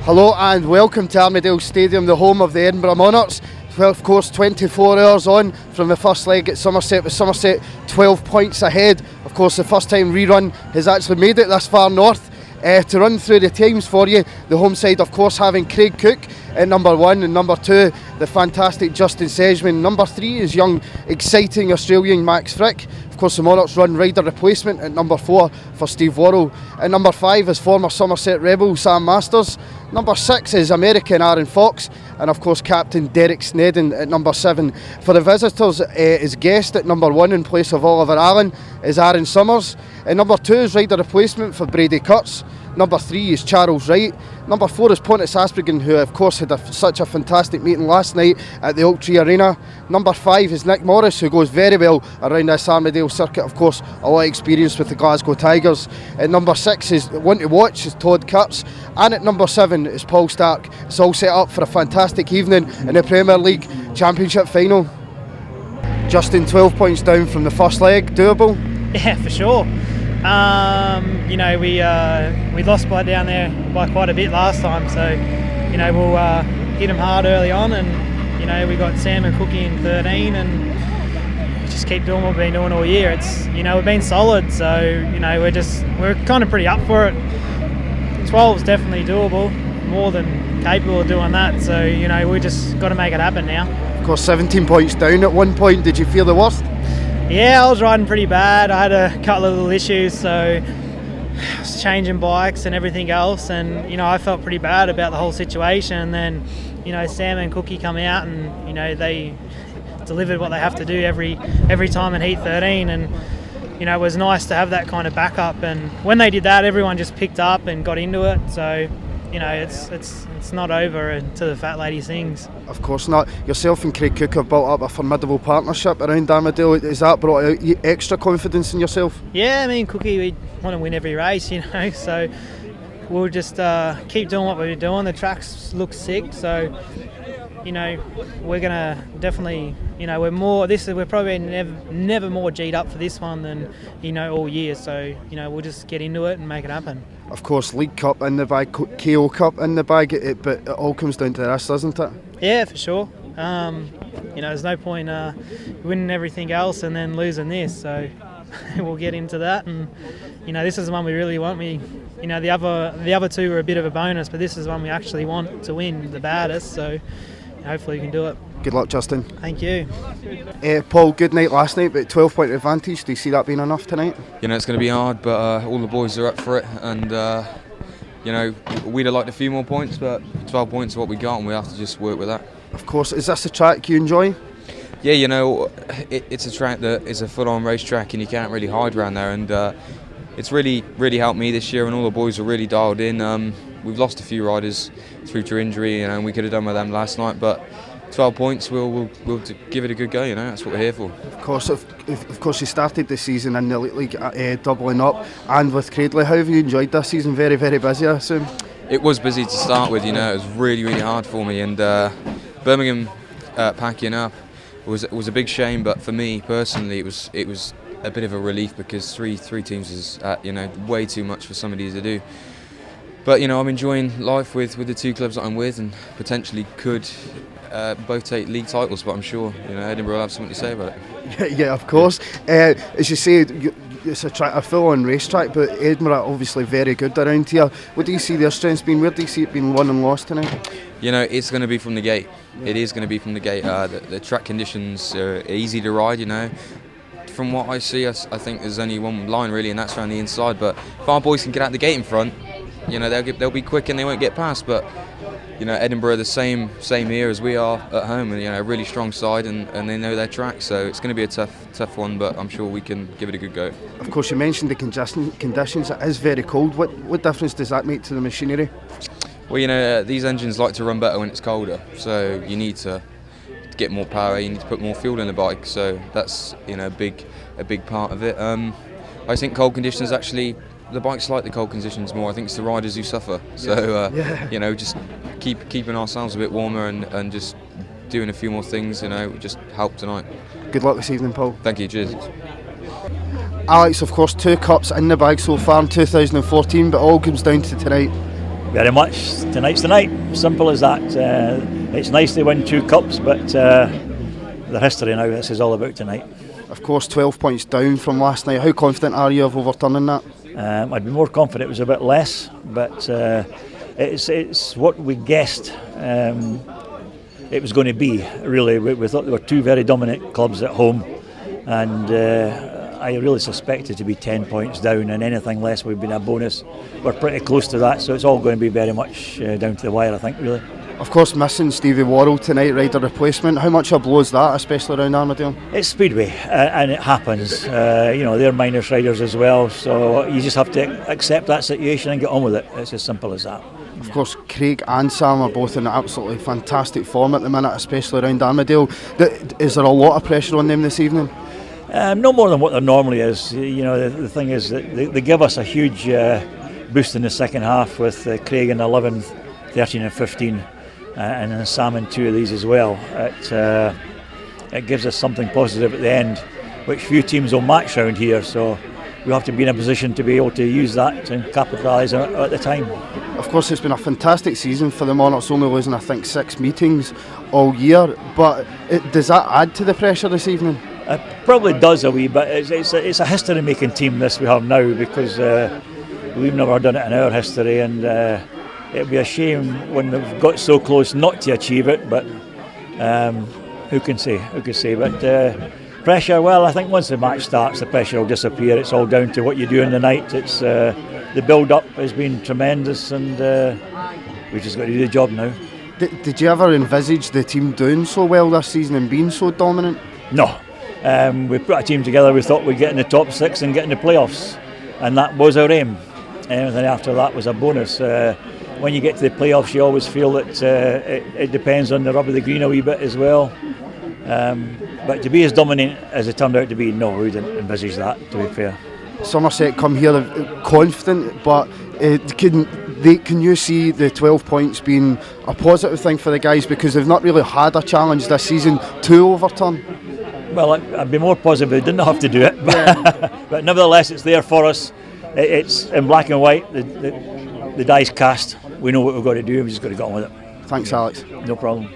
Hello and welcome to Armadale Stadium, the home of the Edinburgh Monarchs. Well, of course, 24 hours on from the first leg at Somerset, with Somerset 12 points ahead. Of course, the first time rerun has actually made it this far north. To run through the teams for you, the home side, of course, having Craig Cook at number 1, and number 2, the fantastic Justin Sedgman. Number 3 is young, exciting Australian Max Frick. Of course, the Monarchs run rider replacement at number 4 for Steve Worrell. At number 5 is former Somerset Rebel Sam Masters. Number 6 is American Aaron Fox, and of course Captain Derek Snedden at number 7. For the visitors, is guest at number 1 in place of Oliver Allen is Aaron Summers. And number 2 is rider replacement for Brady Kurtz. Number 3 is Charles Wright. Number 4 is Pontus Aspergen, who of course had such a fantastic meeting last night at the Oak Tree Arena. Number 5 is Nick Morris, who goes very well around this Armadale circuit. Of course, a lot of experience with the Glasgow Tigers. And number 6 is one to watch is Todd Kurtz. And at number 7 is Paul Stark. It's all set up for a fantastic evening in the Premier League Championship final. Justin, 12 points down from the first leg, doable? Yeah, for sure. We lost by down there by quite a bit last time, so we'll hit them hard early on, and we got Sam and Cookie in 13, and just keep doing what we've been doing all year. It's we've been solid, so we're kind of pretty up for it. 12 is definitely doable, more than capable of doing that. So we just got to make it happen now. Of course, 17 points down at one point. Did you feel the worst? Yeah, I was riding pretty bad. I had a couple of little issues, so I was changing bikes and everything else, and I felt pretty bad about the whole situation. And then Sam and Cookie come out, and they delivered what they have to do every time in Heat 13, and it was nice to have that kind of backup. And when they did that, everyone just picked up and got into it. So it's not over until the fat lady sings. Of course not. Yourself and Craig Cook have built up a formidable partnership around Armadale. Has that brought out extra confidence in yourself? Yeah, Cookie, we want to win every race, so we'll just keep doing what we're doing. The tracks look sick, so we're gonna definitely we're probably never more G'd up for this one than all year, so we'll just get into it and make it happen. Of course, League Cup in the bag, KO Cup in the bag, but it all comes down to this, doesn't it? Yeah, for sure. There's no point winning everything else and then losing this, so we'll get into that. And this is the one we really want. The other two were a bit of a bonus, but this is one we actually want to win the baddest, so hopefully we can do it. Good luck, Justin. Thank you. Paul, good night last night, but 12-point advantage. Do you see that being enough tonight? It's going to be hard, but all the boys are up for it, and we'd have liked a few more points, but 12 points is what we got, and we have to just work with that. Of course. Is this a track you enjoy? Yeah, it's a track that is a full-on racetrack, and you can't really hide around there, and it's really helped me this year, and all the boys are really dialed in. We've lost a few riders through to injury, and we could have done with them last night, but 12 points, we'll give it a good go, that's what we're here for. Of course, you started the season in the Elite League, doubling up, and with Cradley. How have you enjoyed this season? Very, very busy, I assume? It was busy to start with, it was really, really hard for me, and Birmingham packing up was a big shame, but for me personally, it was a bit of a relief, because three teams is way too much for somebody to do. But I'm enjoying life with the two clubs that I'm with, and potentially could both take league titles, but I'm sure Edinburgh will have something to say about it. Yeah, of course. As you say, it's a full-on racetrack, but Edinburgh obviously very good around here. What do you see their strengths being? Where do you see it being won and lost tonight? It's going to be from the gate. Yeah. It is going to be from the gate. The track conditions are easy to ride. From what I see, I think there's only one line really, and that's around the inside. But if our boys can get out the gate in front, they'll be quick and they won't get past. But Edinburgh are the same here as we are at home, and a really strong side, and they know their track, so it's going to be a tough one, but I'm sure we can give it a good go. Of course, you mentioned the conditions. It is very cold. What difference does that make to the machinery? Well, these engines like to run better when it's colder, so you need to get more power, you need to put more fuel in the bike, so that's a big part of it. I think cold conditions actually, the bikes like the cold conditions more. I think it's the riders who suffer. So just keeping ourselves a bit warmer and just doing a few more things, just help tonight. Good luck this evening, Paul. Thank you. Cheers. Alex, of course, 2 cups in the bag so far in 2014, but all comes down to tonight. Very much. Tonight's the night. Simple as that. It's nice to win 2 cups, but the history now, this is all about tonight. Of course, 12 points down from last night. How confident are you of overturning that? I'd be more confident it was a bit less, but it's what we guessed it was going to be, really. We thought there were 2 very dominant clubs at home, and I really suspected to be 10 points down, and anything less would have been a bonus. We're pretty close to that, so it's all going to be very much down to the wire, I think, really. Of course, missing Stevie Worrell tonight, rider replacement. How much a blow is that, especially around Armadale? It's Speedway, and it happens. They're minors riders as well, so you just have to accept that situation and get on with it. It's as simple as that. Of course, Craig and Sam are both in absolutely fantastic form at the minute, especially around Armadale. Is there a lot of pressure on them this evening? No more than what there normally is. The thing is that they give us a huge boost in the second half with Craig in 11th, 13 and 15. And then Sam in 2 of these as well. It gives us something positive at the end, which few teams will match around here, so we have to be in a position to be able to use that and capitalise on it at the time. Of course, it's been a fantastic season for the Monarchs, only losing I think 6 meetings all year, but does that add to the pressure this evening? It probably does a wee bit. It's a history-making team, this we have now, because we've never done it in our history, and it'd be a shame when we've got so close not to achieve it, but who can say? But pressure, well, I think once the match starts, the pressure will disappear. It's all down to what you do in the night. It's the build-up has been tremendous, and we've just got to do the job now. Did you ever envisage the team doing so well this season and being so dominant? No. We put a team together, we thought we'd get in the top 6 and get in the playoffs, and that was our aim. Anything after that was a bonus. When you get to the playoffs, you always feel that it depends on the rub of the green a wee bit as well. But to be as dominant as it turned out to be, no, we didn't envisage that, to be fair. Somerset come here confident, but can you see the 12 points being a positive thing for the guys, because they've not really had a challenge this season to overturn? Well, I'd be more positive they didn't have to do it, but nevertheless it's there for us. It's in black and white, the die's cast. We know what we've got to do, we've just got to get on with it. Thanks, Alex. No problem.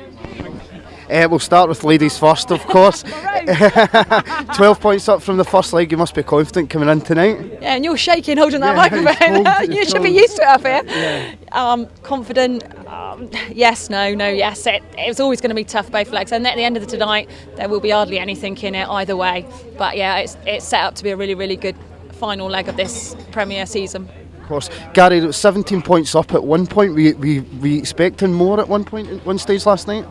We'll start with ladies first, of course. 12 points up from the first leg, you must be confident coming in tonight. Yeah, and you're shaking holding that microphone. You should be used to it up here. Yeah. Confident, yes, no, yes. It's always going to be tough both legs, and at the end of the night there will be hardly anything in it either way. But yeah, it's set up to be a really, really good final leg of this Premier season. Of course. Gary, 17 points up at one point. We expecting more at one stage last night?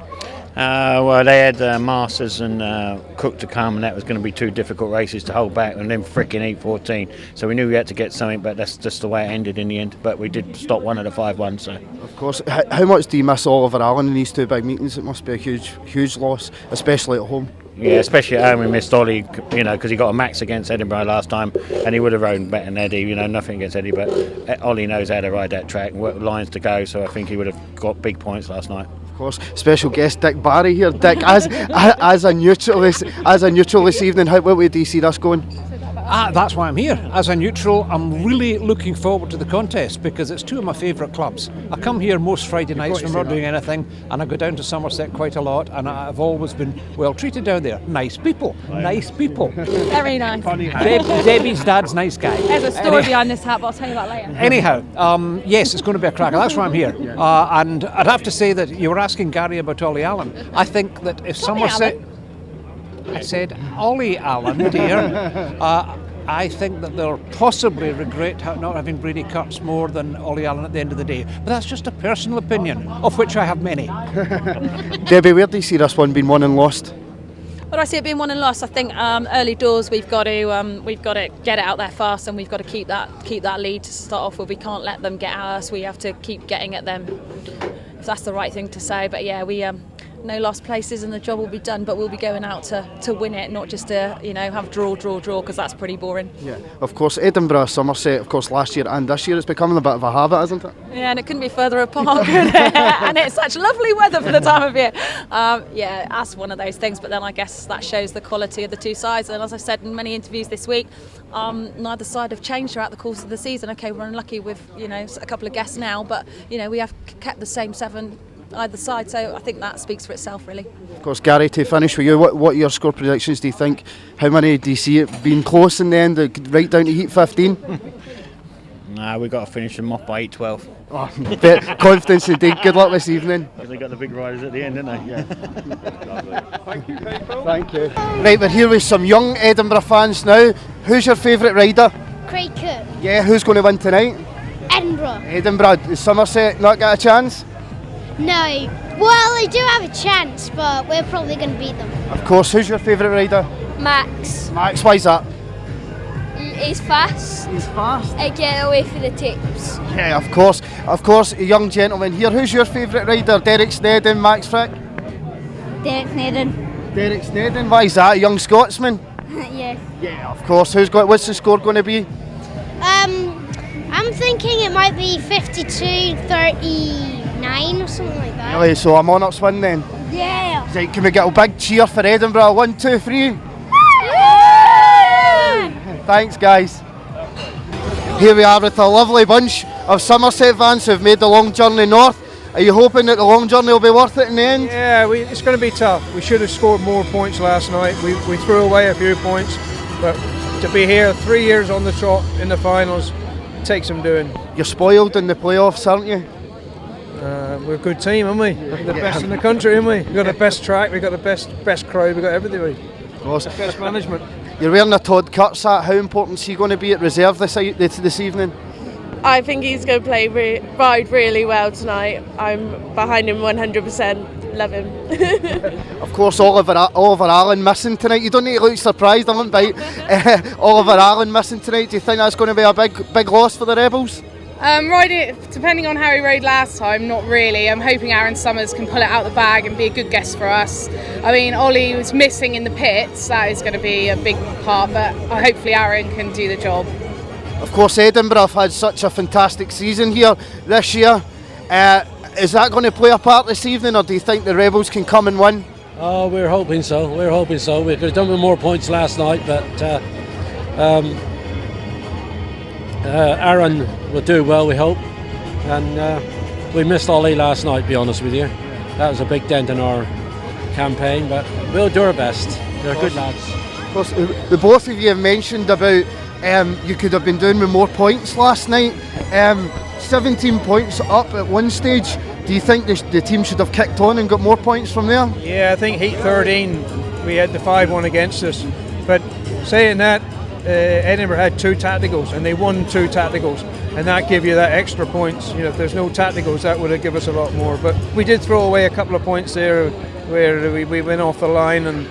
Well, they had Masters and Cook to come, and that was going to be 2 difficult races to hold back, and then fricking 8-14. So we knew we had to get something, but that's just the way it ended in the end. But we did stop one at a 5-1. So. Of course. How much do you miss Oliver Allen in these 2 big meetings? It must be a huge loss, especially at home. Yeah, especially at home we missed Ollie, because he got a max against Edinburgh last time, and he would have rode better than Eddie. Nothing against Eddie, but Ollie knows how to ride that track and what lines to go. So I think he would have got big points last night. Of course, special guest Dick Barry here. Dick, as a neutral this evening, where do you see this going? That's why I'm here. As a neutral, I'm really looking forward to the contest because it's 2 of my favourite clubs. I come here most Friday nights when we're not doing anything, and I go down to Somerset quite a lot, and I've always been well treated down there. Nice people. Very nice. Debbie's dad's nice guy. There's a story behind this hat, but I'll tell you about later. Anyhow, yes, it's going to be a cracker. That's why I'm here. And I'd have to say that you were asking Gary about Ollie Allen. I think that if Somerset... I said Ollie Allen, dear. I think that they'll possibly regret not having Brady Kurtz more than Ollie Allen at the end of the day. But that's just a personal opinion, of which I have many. Debbie, where do you see this one being won and lost? Well, I see it being won and lost. I think early doors we've got to get it out there fast, and we've got to keep that lead to start off with. We can't let them get at us. We have to keep getting at them. If that's the right thing to say. But yeah, no lost places and the job will be done, but we'll be going out to win it, not just to have draw, because that's pretty boring. Yeah, of course, Edinburgh, Somerset, of course, last year and this year it's becoming a bit of a habit, isn't it? Yeah, and it couldn't be further apart, could it? And it's such lovely weather for the time of year. Yeah, that's one of those things, but then I guess that shows the quality of the two sides, and as I've said in many interviews this week, neither side have changed throughout the course of the season. Okay, we're unlucky with a couple of guests now, but we have kept the same 7 either side, so I think that speaks for itself, really. Of course, Gary, to finish with you, what your score predictions do you think? How many do you see it being close in the end, right down to heat 15? Nah, we've got to finish them off by 8-12. Oh, confidence indeed. Good luck this evening. They got the big riders at the end, didn't they? Yeah. Thank you, Michael. Thank you. Right, we're here with some young Edinburgh fans now. Who's your favourite rider? Craig Cook. Yeah, who's going to win tonight? Edinburgh. Edinburgh. Does Somerset not get a chance? No. Well, they do have a chance, but we're probably going to beat them. Of course. Who's your favourite rider? Max. Max, why's that? He's fast. He's fast. I get away for the tips. Yeah, of course. Of course, a young gentleman here. Who's your favourite rider? Derek Snedden, Max Frick? Derek Snedden. Derek Snedden, why is that? A young Scotsman? Yeah. Yeah, of course. What's the score going to be? I'm thinking it might be 52-39 or something like that. Really, so a Monarchs win then? Yeah. Right, can we get a big cheer for Edinburgh? 1, 2, 3. Thanks, guys. Here we are with a lovely bunch of Somerset fans who've made the long journey north. Are you hoping that the long journey will be worth it in the end? Yeah, it's going to be tough. We should have scored more points last night. We threw away a few points, but to be here 3 years on the trot in the finals, it takes some doing. You're spoiled in the playoffs, aren't you? We're a good team, aren't we? We're the best in the country, aren't we? We've got the best track, we've got the best crowd, we've got everything. The best management. You're wearing a Todd Kurtz hat. How important is he going to be at reserve this evening? I think he's going to ride really well tonight. I'm behind him 100%. Love him. Of course, Oliver Allen missing tonight. You don't need to look surprised, I won't bite. Oliver Allen missing tonight. Do you think that's going to be a big loss for the Rebels? Riding, depending on how he rode last time, not really. I'm hoping Aaron Summers can pull it out the bag and be a good guest for us. I mean, Ollie was missing in the pits. That is going to be a big part, but hopefully Aaron can do the job. Of course, Edinburgh have had such a fantastic season here this year. Is that going to play a part this evening, or do you think the Rebels can come and win? Oh, we're hoping so. We could have done with more points last night, but Aaron will do well, we hope. And we missed Ollie last night, to be honest with you. That was a big dent in our campaign, but we'll do our best. They're good lads. Of course, the both of you have mentioned about you could have been doing with more points last night. 17 points up at one stage. Do you think the team should have kicked on and got more points from there? Yeah, I think heat 13 we had the 5-1 against us. But saying that, Edinburgh had 2 tacticals and they won 2 tacticals, and that gave you that extra points. If there's no tacticals, that would have given us a lot more. But we did throw away a couple of points there where we went off the line, and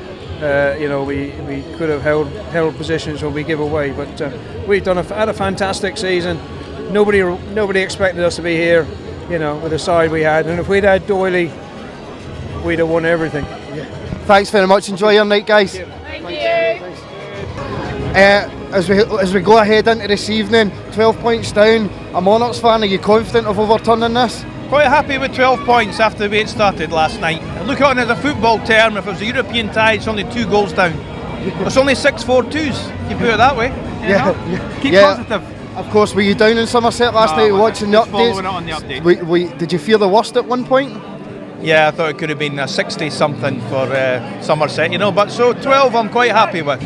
we could have held positions when we give away. But we've had a fantastic season. Nobody expected us to be here, with the side we had. And if we'd had Doyley, we'd have won everything. Yeah. Thanks very much. Enjoy your night, guys. Thank you. As we go ahead into this evening, 12 points down. A Monarchs fan, are you confident of overturning this? Quite happy with 12 points after the way it started last night. I look at it as a football term. If it was a European tie, it's only 2 goals down. It's only 6-4-2s, you put it that way. Keep positive. Of course, were you down in Somerset last night watching the updates? Following it on the update. Did you fear the worst at one point? Yeah, I thought it could have been a 60-something for Somerset, but so 12 I'm quite happy with.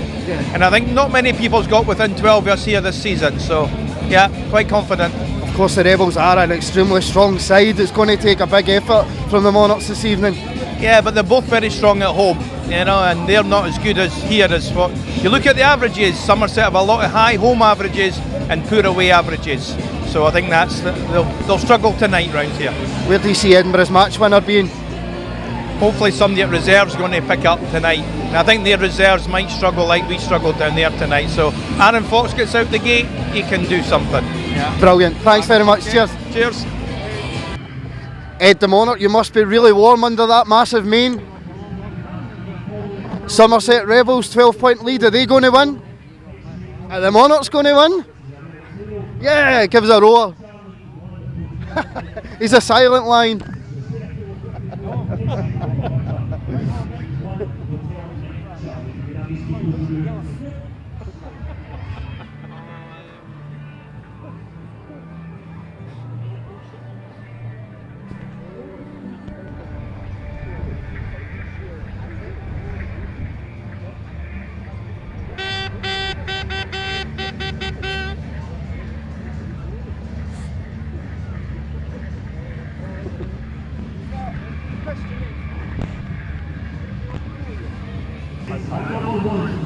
And I think not many people's got within 12 years here this season, so yeah, quite confident. Of course, the Rebels are an extremely strong side. It's going to take a big effort from the Monarchs this evening. Yeah, but they're both very strong at home, and they're not as good as here as what you look at the averages. Somerset have a lot of high home averages and poor away averages, so I think they'll struggle tonight round here. Where do you see Edinburgh's match winner being? Hopefully somebody at reserve's going to pick up tonight, and I think their reserves might struggle like we struggled down there tonight. So Aaron Fox gets out the gate, he can do something. Brilliant. Thanks very much. Cheers. Cheers. Ed the Monarch, you must be really warm under that massive mane. Somerset Rebels, 12-point lead. Are they going to win? Are the Monarchs going to win? Yeah, give us a roar. He's a silent line.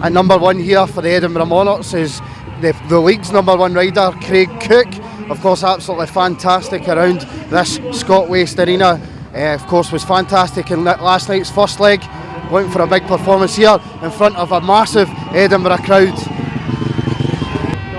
At number 1 here for the Edinburgh Monarchs is the league's number 1 rider, Craig Cook. Of course, absolutely fantastic around this Scott Waste Arena. Of course, was fantastic in last night's first leg. Went for a big performance here in front of a massive Edinburgh crowd.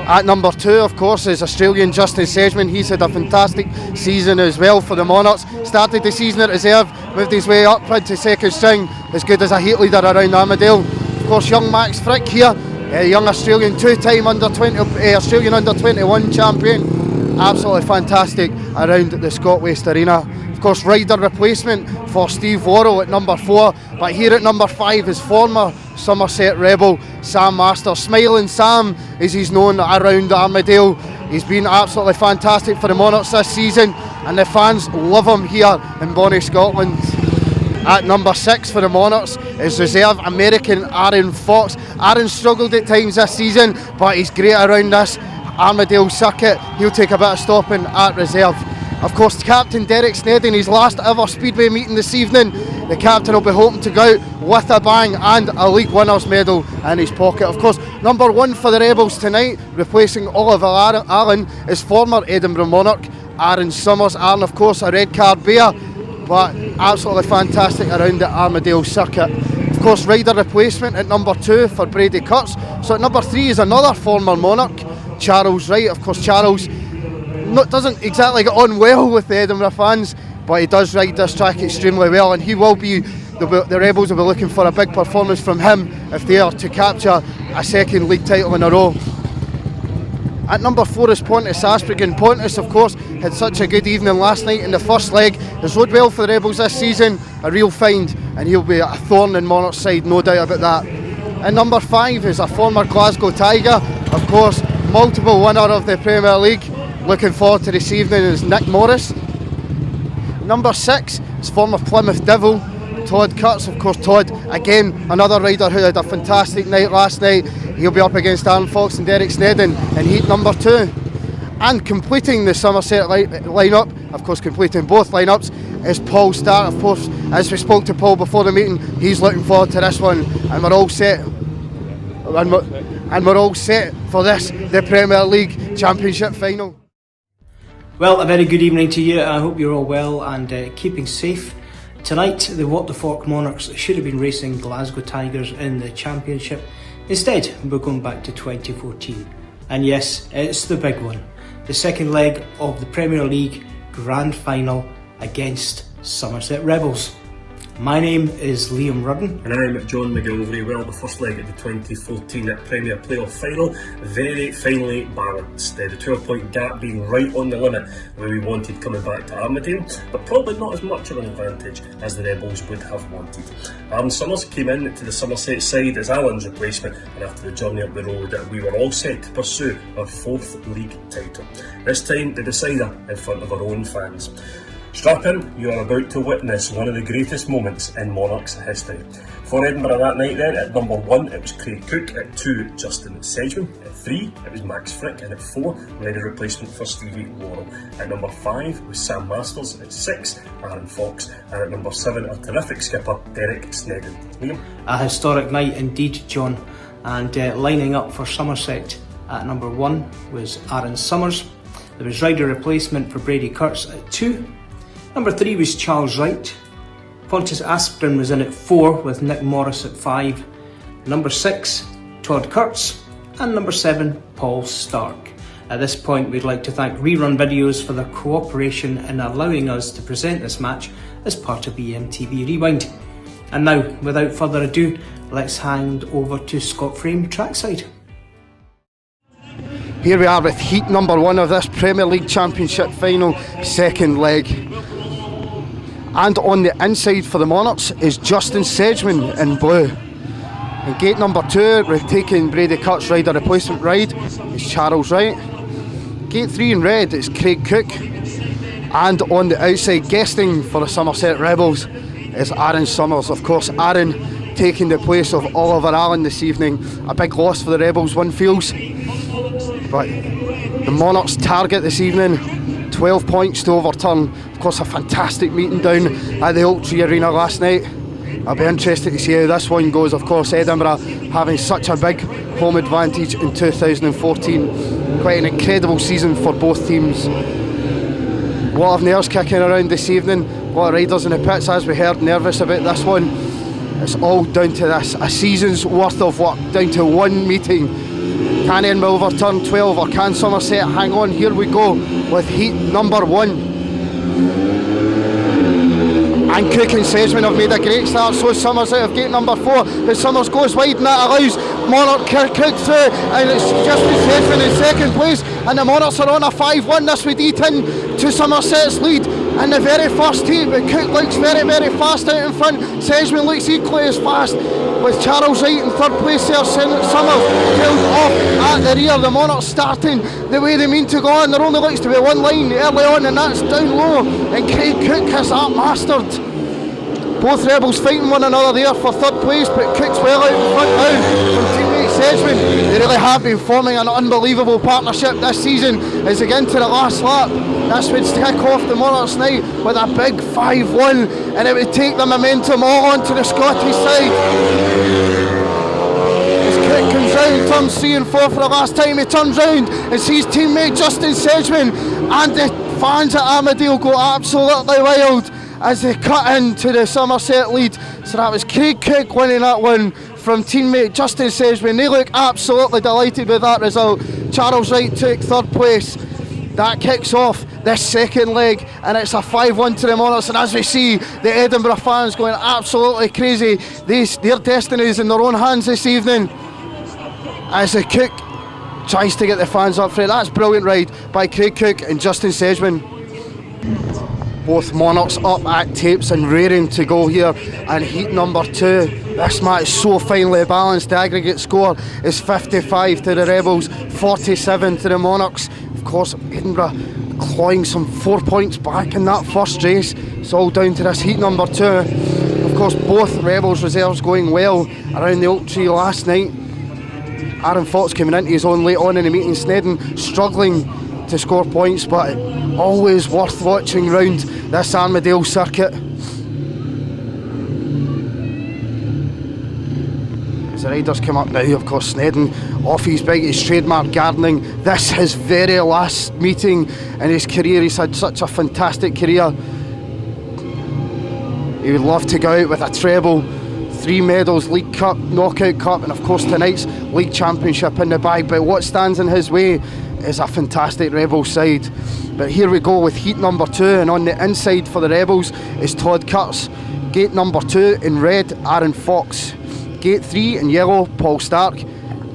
At number 2, of course, is Australian Justin Sedgman. He's had a fantastic season as well for the Monarchs. Started the season at reserve, moved his way up into second string, as good as a heat leader around Armadale. Of course, young Max Frick here, young Australian, 2-time Australian under-21 champion. Absolutely fantastic around the Scott Waste Arena. Of course, rider replacement for Steve Worrell at number 4, but here at number 5 is former Somerset Rebel Sam Masters. Smiling Sam, as he's known around Armadale. He's been absolutely fantastic for the Monarchs this season, and the fans love him here in bonnie Scotland. At number 6 for the Monarchs is reserve American Aaron Fox. Aaron struggled at times this season, but he's great around this Armadale circuit. He'll take a bit of stopping at reserve. Of course, Captain Derek Snedden, his last ever Speedway meeting this evening. The captain will be hoping to go out with a bang and a league winners medal in his pocket. Of course, number 1 for the Rebels tonight, replacing Oliver Allen, is former Edinburgh Monarch Aaron Summers. Aaron, of course, a red card bear, but absolutely fantastic around the Armadale circuit. Of course, rider replacement at number 2 for Brady Kurtz. So at number 3 is another former Monarch, Charles Wright. Of course, Charles doesn't exactly get on well with the Edinburgh fans, but he does ride this track extremely well, and he will be, the Rebels will be looking for a big performance from him if they are to capture a second league title in a row. At number 4 is Pontus Aspergen. Pontus, of course, had such a good evening last night in the first leg. Has rode well for the Rebels this season, a real find, and he'll be a thorn in Monarch's side, no doubt about that. At number 5 is a former Glasgow Tiger, of course, multiple winner of the Premier League. Looking forward to this evening is Nick Morris. Number 6 is former Plymouth Devil, Todd Kurtz. Of course, Todd, again, another rider who had a fantastic night last night. He'll be up against Aaron Fox and Derek Snedden in heat number 2. And completing the Somerset lineup, of course completing both lineups, is Paul Stark. Of course, as we spoke to Paul before the meeting, he's looking forward to this one, and we're all set. And we're all set for this, the Premier League Championship final. Well, a very good evening to you. I hope you're all well and keeping safe. Tonight, the What the Fork Monarchs should have been racing Glasgow Tigers in the Championship. Instead, we're going back to 2014. And yes, it's the big one. The second leg of the Premier League Grand Final against Somerset Rebels. My name is Liam Rudden. And I'm John McGilvery. Well, the first leg of the 2014 Premier Playoff Final, very finely balanced. The 12-point gap being right on the limit where we wanted coming back to Armadale, but probably not as much of an advantage as the Rebels would have wanted. Aaron Summers came in to the Somerset side as Alan's replacement, and after the journey up the road, we were all set to pursue our 4th league title. This time, the decider in front of our own fans. Strap in, you are about to witness one of the greatest moments in Monarchs history. For Edinburgh that night then, at number 1 it was Craig Cook, at 2 Justin Sedgman, at 3 it was Max Frick, and at 4 we had a replacement for Stevie Worrell. At number 5 was Sam Masters, at 6 Aaron Fox, and at number 7 our terrific skipper Derek Snedden. Liam? A historic night indeed, John, and lining up for Somerset at number 1 was Aaron Summers. There was rider replacement for Brady Kurtz at 2. Number 3 was Charles Wright. Pontus Aspergen was in at 4 with Nick Morris at 5. Number 6, Todd Kurtz. And number 7, Paul Stark. At this point, we'd like to thank Rerun Videos for their cooperation in allowing us to present this match as part of EMTV Rewind. And now, without further ado, let's hand over to Scott Frame trackside. Here we are with heat number 1 of this Premier League Championship final, second leg. And on the inside for the Monarchs is Justin Sedgman in blue. In gate number 2, we're taking Brady Cuts rider replacement ride, is Charles Wright. Gate 3 in red is Craig Cook. And on the outside, guesting for the Somerset Rebels is Aaron Summers. Of course, Aaron taking the place of Oliver Allen this evening. A big loss for the Rebels, one feels. But the Monarchs' target this evening, 12 points to overturn. Of course, a fantastic meeting down at the Oaktree Arena last night. I'll be interested to see how this one goes. Of course, Edinburgh having such a big home advantage in 2014. Quite an incredible season for both teams. A lot of nerves kicking around this evening. A lot of riders in the pits, as we heard, nervous about this one. It's all down to this, a season's worth of work, down to one meeting. Can Edinburgh overturn 12 or can Somerset hang on? Here we go with heat number 1. And Cook and Sedgman have made a great start, so Summers out of gate number 4, but Summers goes wide and that allows Monarch Cook through, and it's just Sedgman in second place, and the Monarchs are on a 5-1. This would eat into Somerset's lead in the very first heat, but Cook looks very, very fast out in front. Sedgman looks equally as fast, with Charles Wright in third place there. Summers tailed off at the rear. The Monarchs starting the way they mean to go, and there only looks to be one line early on, and that's down low, and Craig Cook has that mastered. Both Rebels fighting one another there for third place, but Cook's well out in front now from teammate Sedgman. They really have been forming an unbelievable partnership this season as they get into the last lap. This would kick off the Monarchs night with a big 5-1, and it would take the momentum all onto the Scottish side. As Cook comes round, turns 3 and 4 for the last time, he turns round and sees teammate Justin Sedgman, and the fans at Armadale go absolutely wild as they cut into the Somerset lead. So that was Craig Cook winning that one from teammate Justin Sedgman. They look absolutely delighted with that result. Charles Wright took third place. That kicks off this second leg, and it's a 5-1 to the Monarchs, and as we see, the Edinburgh fans going absolutely crazy. Their destiny is in their own hands this evening as the Cook tries to get the fans up for it. That's a brilliant ride by Craig Cook and Justin Sedgman. Both Monarchs up at tapes and raring to go here, and heat number 2. This match is so finely balanced. The aggregate score is 55 to the Rebels, 47 to the Monarchs. Of course, Edinburgh clawing some 4 points back in that first race. It's all down to this heat number 2. Of course, both Rebels reserves going well around the Oaktree last night. Aaron Fox coming into his own late on in the meeting. Snedden struggling to score points, but always worth watching round this Armadale circuit. As the riders come up now, of course, Snedden off his bike, his trademark gardening. This his very last meeting in his career. He's had such a fantastic career. He would love to go out with a treble, 3 medals, League Cup, Knockout Cup, and of course tonight's League Championship in the bag. But what stands in his way is a fantastic Rebel side. But here we go with heat number 2, and on the inside for the Rebels is Todd Kurtz. Gate number 2 in red, Aaron Fox. Gate 3 in yellow, Paul Stark.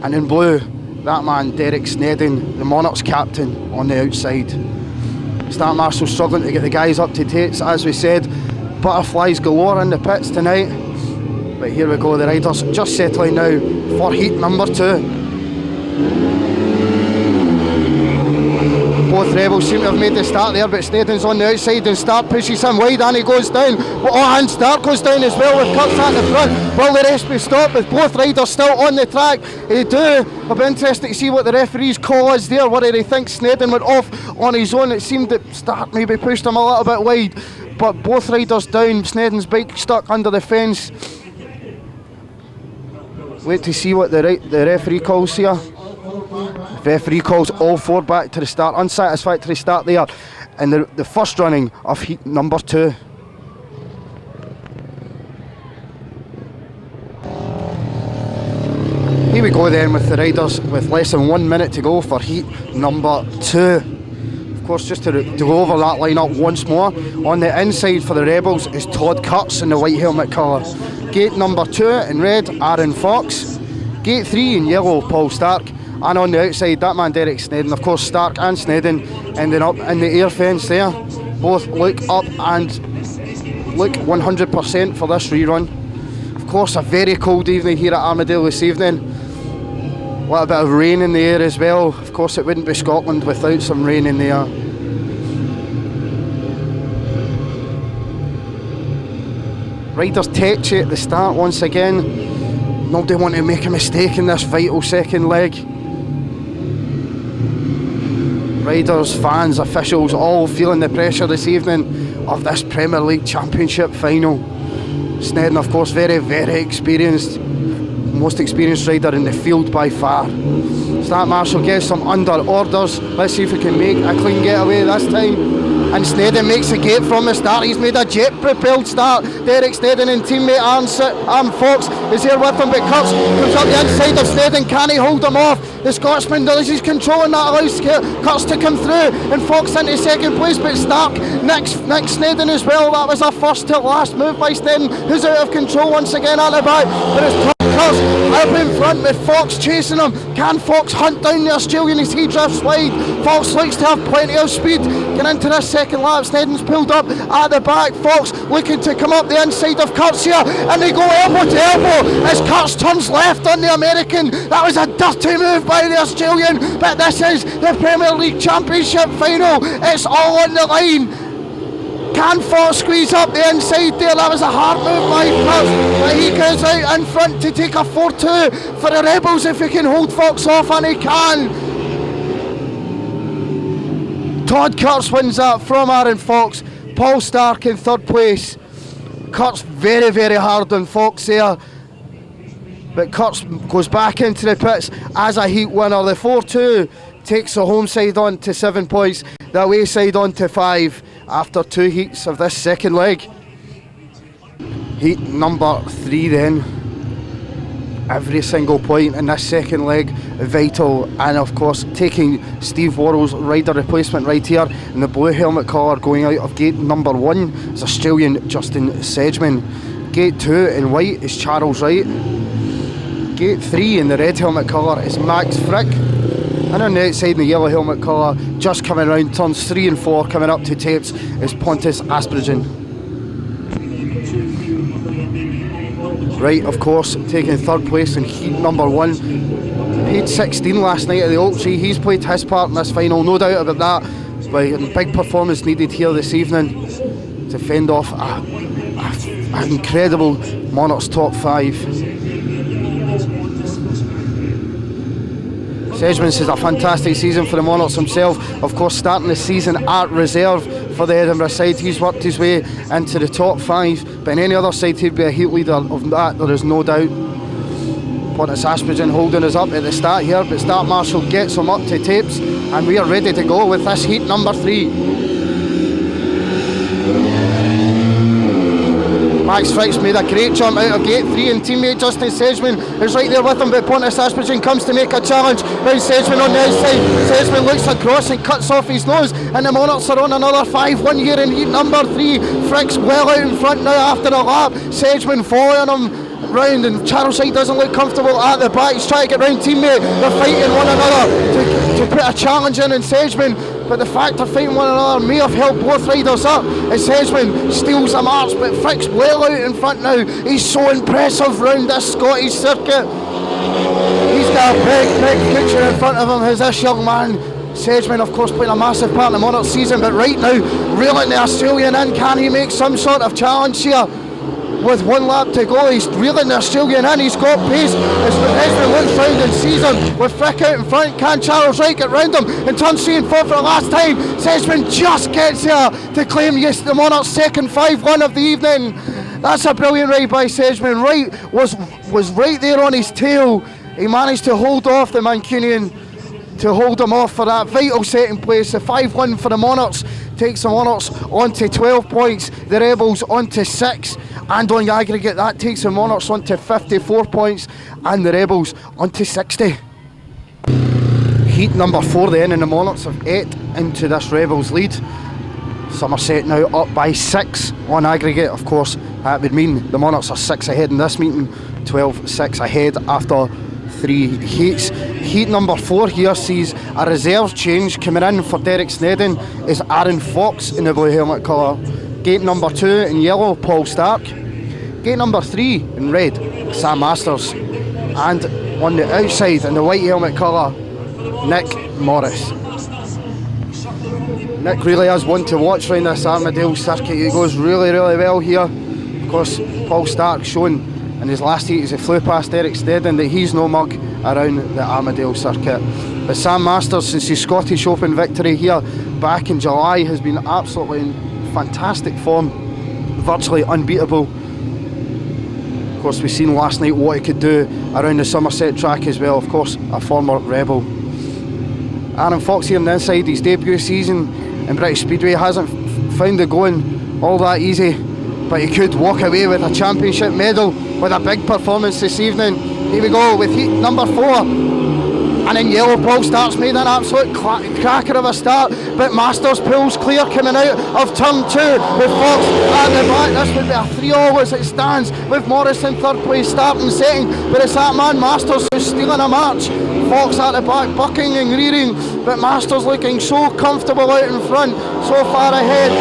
And in blue, that man Derek Snedden, the Monarchs captain, on the outside. Start Marshall struggling to get the guys up to dates, as we said. Butterflies galore in the pits tonight. But here we go, the riders just settling now for heat number 2. Both Rebels seem to have made the start there, but Snedden's on the outside and Stark pushes him wide and he goes down. And Stark goes down as well with Kurtz at the front. Will the rest be stopped with both riders still on the track? They do. It'll be interesting to see what the referee's call is there, whether he thinks Snedden went off on his own. It seemed that Stark maybe pushed him a little bit wide, but both riders down. Snedden's bike stuck under the fence. Wait to see what the referee calls here. The referee calls all 4 back to the start. Unsatisfactory start there in the first running of heat number 2. Here we go then with the riders with less than 1 minute to go for heat number 2. Of course, just to go over that lineup once more, on the inside for the Rebels is Todd Kurtz in the white helmet colour. Gate number 2 in red, Aaron Fox. Gate 3 in yellow, Paul Stark. And on the outside, that man Derek Snedden. Of course, Stark and Snedden ending up in the air fence there. Both look up and look 100% for this rerun. Of course, a very cold evening here at Armadale this evening. A little bit of rain in the air as well. Of course, it wouldn't be Scotland without some rain in the air. Riders tetchy at the start once again. Nobody want to make a mistake in this vital second leg. Riders, fans, officials, all feeling the pressure this evening of this Premier League Championship final. Snedden, of course, very, very experienced. Most experienced rider in the field by far. Start Marshall gets some under orders. Let's see if we can make a clean getaway this time. And Snedden makes the gate from the start. He's made a jet-propelled start. Derek Snedden and teammate Aaron Fox is here with him, but Kurtz comes up the inside of Snedden. Can he hold him off? The Scotsman does his control, and that allows Kurtz to come through, and Fox into second place, but Stark nicks Snedden as well. That was a first to last move by Snedden, who's out of control once again at the back, but it's Kurtz up in front with Fox chasing him. Can Fox hunt down the Australian as he drifts wide? Fox likes to have plenty of speed. Get into this second lap, Snedden's pulled up at the back. Fox looking to come up the inside of Kurtz here, and they go elbow to elbow as Kurtz turns left on the American. That was a dirty move by the Australian, but this is the Premier League Championship final. It's all on the line. Can Fox squeeze up the inside there? That was a hard move by Kurtz, but he goes out in front to take a 4-2 for the Rebels if he can hold Fox off, and he can. Todd Kurtz wins that from Aaron Fox. Paul Stark in third place. Kurtz very, very hard on Fox there, but Kurtz goes back into the pits as a heat winner. The 4-2 takes the home side on to 7 points, the away side on to 5 after 2 heats of this second leg. Heat number 3 then. Every single point in this second leg vital, and of course taking Steve Worrell's rider replacement right here in the blue helmet colour going out of gate number 1 is Australian Justin Sedgman. Gate 2 in white is Charles Wright. Gate 3 in the red helmet colour is Max Frick. And on the outside in the yellow helmet colour, just coming around turns 3 and 4, coming up to tapes, is Pontus Aspergen. Wright, of course, taking third place in heat number 1. Paid 16 last night at the Ultra. He's played his part in this final, no doubt about that. But a big performance needed here this evening to fend off an incredible Monarchs top 5. Sedgman says a fantastic season for the Monarchs himself. Of course, starting the season at reserve for the Edinburgh side. He's worked his way into the top 5, but in any other side he'd be a heat leader of that, there is no doubt. Pontus Aspergen holding us up at the start here, but Start Marshall gets him up to tapes, and we are ready to go with this heat number 3. Max Frick's made a great jump out of gate 3, and teammate Justin Sedgman is right there with him, but Pontus Aspergen comes to make a challenge round Sedgman on the outside. Sedgman looks across and cuts off his nose, and the Monarchs are on another 5-1 here in heat number 3. Frick's well out in front now after a lap. Sedgman following him round, and Charles Wright doesn't look comfortable at the back. He's trying to get round teammate. They're fighting one another to put a challenge in Sedgman, but the fact of fighting one another may have helped both riders up as Sedgman steals a march, but Frick's well out in front now. He's so impressive round this Scottish circuit. He's got a big future in front of him, as this young man. Sedgman, of course, playing a massive part in the Monarchs season, but right now reeling the Australian in. Can he make some sort of challenge here? With 1 lap to go, he's reeling the Australian in. He's got pace as Sedgman looks round and sees him with Frick out in front. Can Charles Wright get round him and turns 3 and 4 for the last time? Sedgman just gets here to claim the Monarchs' second 5-1 of the evening. That's a brilliant ride by Sedgman. Wright was right there on his tail. He managed to hold off the Mancunian, to hold them off for that vital second place. The 5-1 for the Monarchs takes the Monarchs on to 12 points, the Rebels on to 6, and on the aggregate that takes the Monarchs on to 54 points and the Rebels on to 60. Heat number 4 then, and the Monarchs have ate into this Rebels lead. Somerset now up by 6 on aggregate. Of course, that would mean the Monarchs are 6 ahead in this meeting, 12-6 ahead after 3 heats. Heat number 4 here sees a reserve change coming in for Derek Snedden is Aaron Fox in the blue helmet colour. Gate number 2 in yellow, Paul Stark. Gate number 3 in red, Sam Masters. And on the outside in the white helmet colour, Nick Morris. Nick really is one to watch around this Armadale circuit. He goes really well here. Of course, Paul Stark shown in his last heat as he flew past Derek Snedden that he's no mug around the Armadale circuit. But Sam Masters, since his Scottish Open victory here back in July, has been absolutely in fantastic form, virtually unbeatable. Of course, we've seen last night what he could do around the Somerset track as well. Of course, a former Rebel. Aaron Fox here on the inside, his debut season in British Speedway, hasn't found it going all that easy, but he could walk away with a championship medal with a big performance this evening. Here we go with heat number 4. And in yellow, Paul Stark's made an absolute cracker of a start, but Masters pulls clear coming out of turn 2 with Fox at the back. This would be a 3-all as it stands, with Morris in third place, starting second, but it's that man Masters who's stealing a march. Fox at the back, bucking and rearing, but Masters looking so comfortable out in front, so far ahead.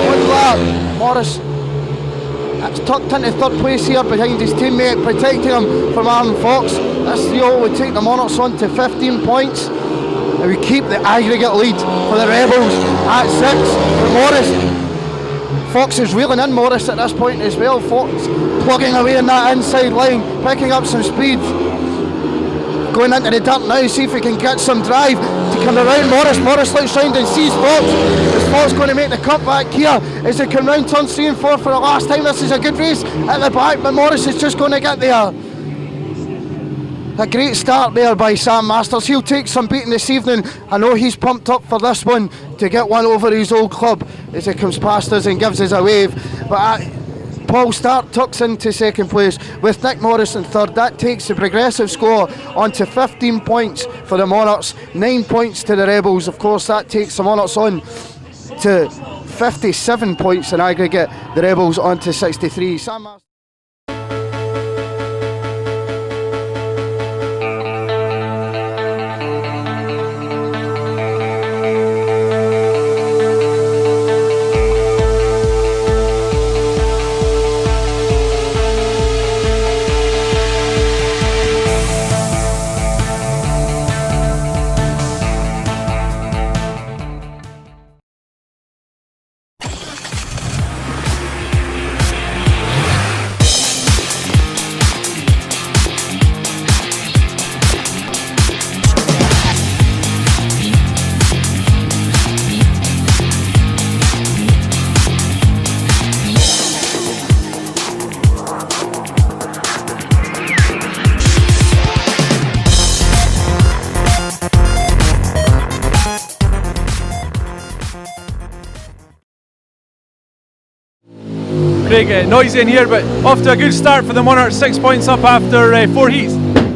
One lap, Morris it's tucked into third place here behind his teammate, protecting him from Aaron Fox. This 3-all would take the Monarchs on to 15 points. And we keep the aggregate lead for the Rebels at 6 for Morris. Fox is reeling in Morris at this point as well. Fox plugging away in that inside line, picking up some speed. Going into the dirt now, see if he can get some drive to come around Morris. Morris looks round and sees Fox. Is Fox going to make the cut back here as they come round turns 3 and 4 for the last time? This is a good race at the back, but Morris is just going to get there. A great start there by Sam Masters. He'll take some beating this evening. I know he's pumped up for this one to get one over his old club as he comes past us and gives us a wave. But Paul Stark tucks into second place with Nick Morris in third. That takes the progressive score on to 15 points for the Monarchs, 9 points to the Rebels. Of course, that takes the Monarchs on to 57 points in aggregate, the Rebels on to 63. Sam Masters. Craig, noisy in here, but off to a good start for the Monarchs, 6 points up after 4 heats.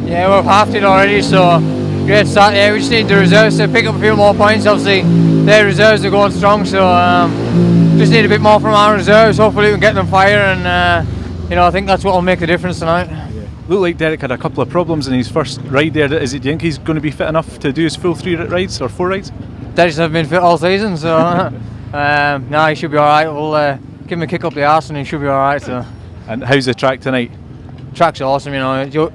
Yeah, we've halved it already, so great start there. We just need the reserves to pick up a few more points. Obviously, their reserves are going strong, so just need a bit more from our reserves. Hopefully, we can get them fire, and I think that's what will make the difference tonight. Yeah. Looked like Derek had a couple of problems in his first ride there. Do you think he's going to be fit enough to do his full 3 rides or 4 rides? Derek's never been fit all season, so no, he should be all right. We'll give him a kick up the arse and he should be alright. So. And how's the track tonight? Track's awesome,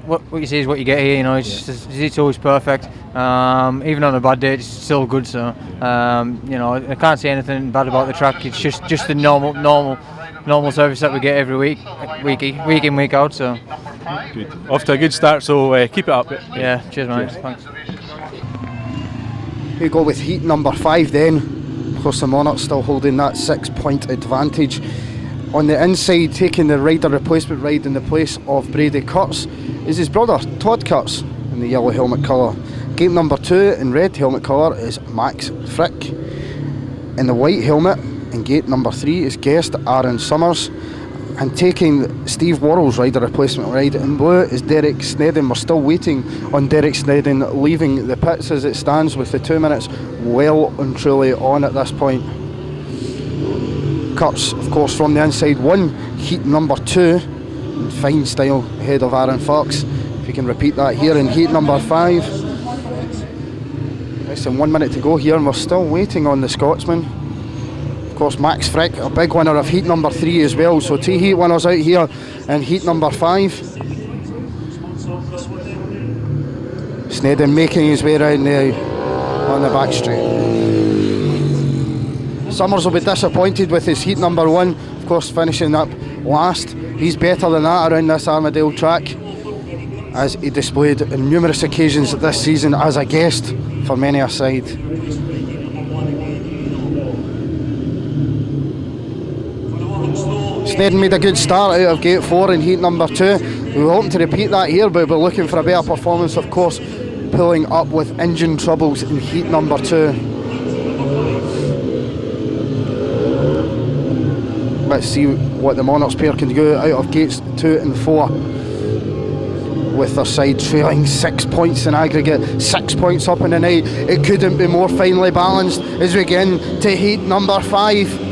what you see is what you get here, it's always perfect. Even on a bad day, it's still good, so I can't say anything bad about the track. It's just the normal service that we get every week in, week out. So good. Off to a good start, so keep it up. Yeah, cheers mate. Thanks. We go with heat number 5 then. Of course, the Monarchs still holding that 6-point advantage. On the inside, taking the rider replacement ride in the place of Brady Kurtz is his brother Todd Kurtz in the yellow helmet colour. Gate number 2 in red helmet colour is Max Frick. In the white helmet in gate number 3 is guest Aaron Summers. And taking Steve Worrell's rider replacement ride in blue is Derek Snedden. We're still waiting on Derek Snedden leaving the pits as it stands, with the 2 minutes well and truly on at this point. Kurtz, of course, from the inside won heat number 2 in fine style ahead of Aaron Fox. If you can repeat that here in heat number 5. Less than 1 minute to go here, and we're still waiting on the Scotsman. Of course, Max Frick, a big winner of heat number 3 as well. So 2 heat winners out here in heat number 5. Snedden making his way around now on the back straight. Summers will be disappointed with his heat number 1, of course, finishing up last. He's better than that around this Armadale track, as he displayed on numerous occasions this season as a guest for many a side. Snedden made a good start out of gate 4 in heat number 2. We were hoping to repeat that here, but we're looking for a better performance, of course, pulling up with engine troubles in heat number 2. Let's see what the Monarchs pair can do out of gates 2 and 4, with their side trailing 6 points in aggregate, 6 points up in the night. It couldn't be more finely balanced as we get into heat number 5.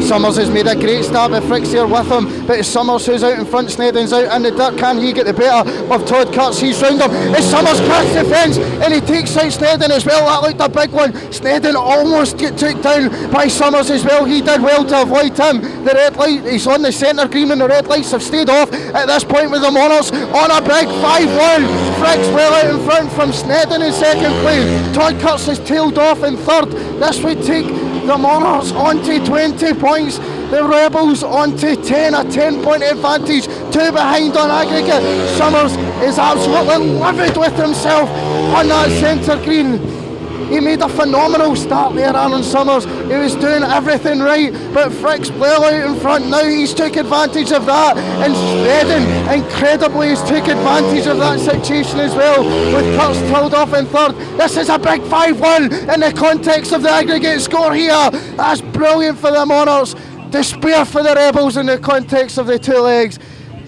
Summers has made a great start, but Frick's here with him, but it's Summers who's out in front. Snedden's out in the dirt. Can he get the better of Todd Kurtz? He's round him. It's Summers cracks the fence and he takes out Snedden as well. That looked a big one. Snedden almost get took down by Summers as well. He did well to avoid him. The red light, he's on the centre green and the red lights have stayed off at this point with the Monarchs on a big 5-1. Frick's well out in front from Snedden in second place. Todd Kurtz has tailed off in third. This would take the Monarchs onto 20 points, the Rebels onto 10, a 10-point advantage, 2 behind on aggregate. Summers is absolutely livid with himself on that centre green. He made a phenomenal start there, Aaron Summers. He was doing everything right, but Frick's well out in front now. He's took advantage of that, and Snedden incredibly has took advantage of that situation as well, with Kurtz tailed off in third. This is a big 5-1 in the context of the aggregate score here. That's brilliant for the Monarchs. Despair for the Rebels in the context of the 2 legs.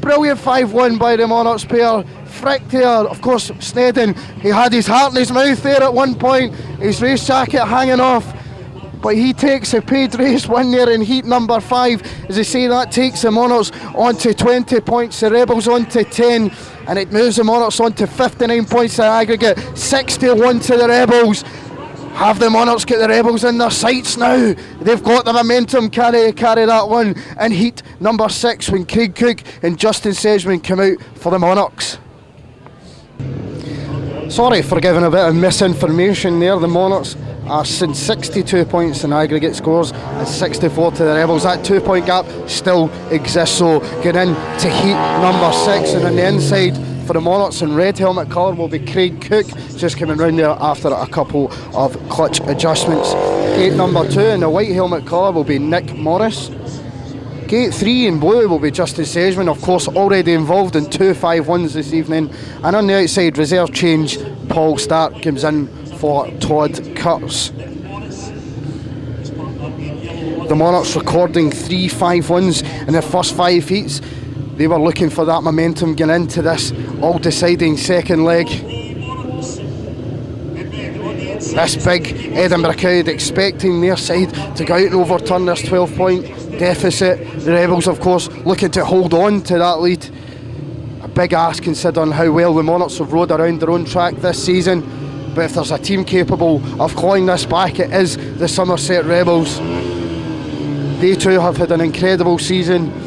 Brilliant 5-1 by the Monarchs pair. Frick there, of course, Snedden, he had his heart in his mouth there at one point, his race jacket hanging off, but he takes a paid race win there in heat number 5. As I say, that takes the Monarchs on to 20 points, the Rebels on to 10, and it moves the Monarchs on to 59 points in aggregate, 61 to the Rebels. Have the Monarchs get the Rebels in their sights now? They've got the momentum, carry that one in heat number 6 when Craig Cook and Justin Sedgman come out for the Monarchs. Sorry for giving a bit of misinformation there. The Monarchs are 62 points in aggregate scores and 64 to the Rebels. That 2-point gap still exists, so get into heat number 6, and on the inside for the Monarchs in red helmet colour will be Craig Cook, just coming round there after a couple of clutch adjustments. Gate number 2 in the white helmet colour will be Nick Morris. Gate 3 in blue will be Justin Sedgman, of course already involved in 2 5-1s this evening. And on the outside, reserve change, Paul Stark comes in for Todd Kurtz. The Monarchs recording 3 5-1s in their first 5 heats. They were looking for that momentum going into this all-deciding second leg. This big Edinburgh crowd expecting their side to go out and overturn this 12-point deficit. The Rebels, of course, looking to hold on to that lead. A big ask considering how well the Monarchs have rode around their own track this season. But if there's a team capable of clawing this back, it is the Somerset Rebels. They too have had an incredible season.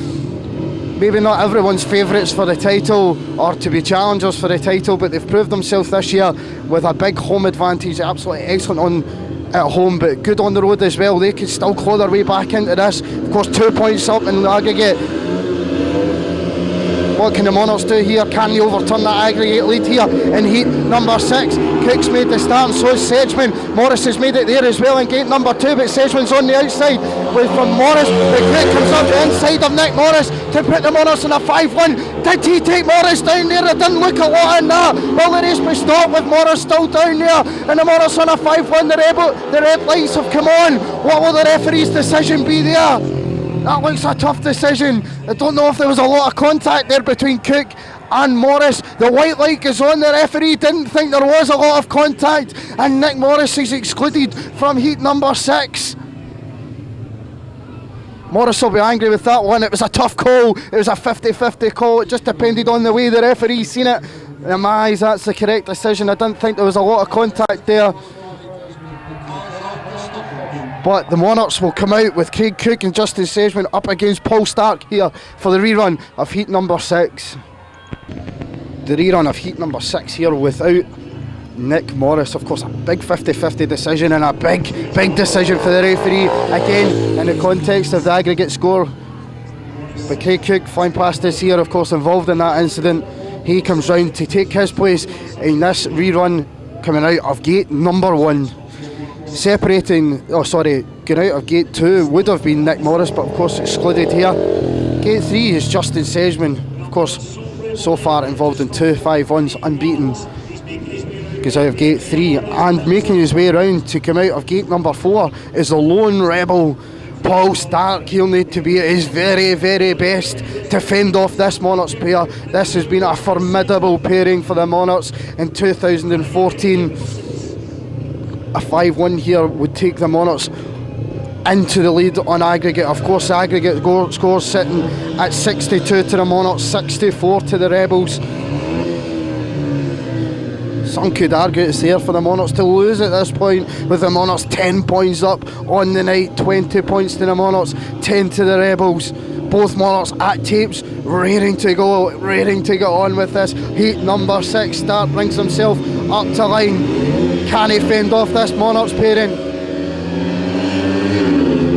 Maybe not everyone's favourites for the title or to be challengers for the title, but they've proved themselves this year with a big home advantage. Absolutely excellent on at home, but good on the road as well. They can still claw their way back into this. Of course, 2 points up in the aggregate. What can the Monarchs do here? Can they overturn that aggregate lead here in heat number 6? Cook's made the start and so is Sedgman. Morris has made it there as well in gate number 2, but Sedgman's on the outside from Morris. But Cook comes up the inside of Nick Morris to put the Monarchs in a 5-1. Did he take Morris down there? It didn't look a lot in that. Will the race be stopped with Morris still down there? And the Monarchs on a 5-1. The red lights have come on. What will the referee's decision be there? That looks a tough decision. I don't know if there was a lot of contact there between Cook and Morris. The white light is on. The referee didn't think there was a lot of contact, and Nick Morris is excluded from heat number 6. Morris will be angry with that one. It was a tough call. It was a 50-50 call. It just depended on the way the referee seen it. In my eyes, that's the correct decision. I didn't think there was a lot of contact there. But the Monarchs will come out with Craig Cook and Justin Sedgman up against Paul Stark here for the rerun of heat number 6. The rerun of heat number 6 here without Nick Morris. Of course, a big 50-50 decision and a big decision for the referee, again in the context of the aggregate score. But Craig Cook flying past us here, of course involved in that incident. He comes round to take his place in this rerun, coming out of gate number 1. Going out of gate 2 would have been Nick Morris, but of course excluded here. Gate 3 is Justin Sedgman, of course so far involved in 2 5-1s, unbeaten. Goes out of gate 3, and making his way around to come out of gate number 4 is the lone rebel Paul Stark. He'll need to be at his very, very best to fend off this Monarchs pair. This has been a formidable pairing for the Monarchs in 2014. A 5-1 here would take the Monarchs into the lead on aggregate. Of course, the aggregate score sitting at 62 to the Monarchs, 64 to the Rebels. Some could argue it's there for the Monarchs to lose at this point, with the Monarchs 10 points up on the night, 20 points to the Monarchs, 10 to the Rebels. Both Monarchs at tapes, raring to go, raring to get on with this. Heat number 6, Stark brings himself up to line. Can he fend off this Monarchs pairing?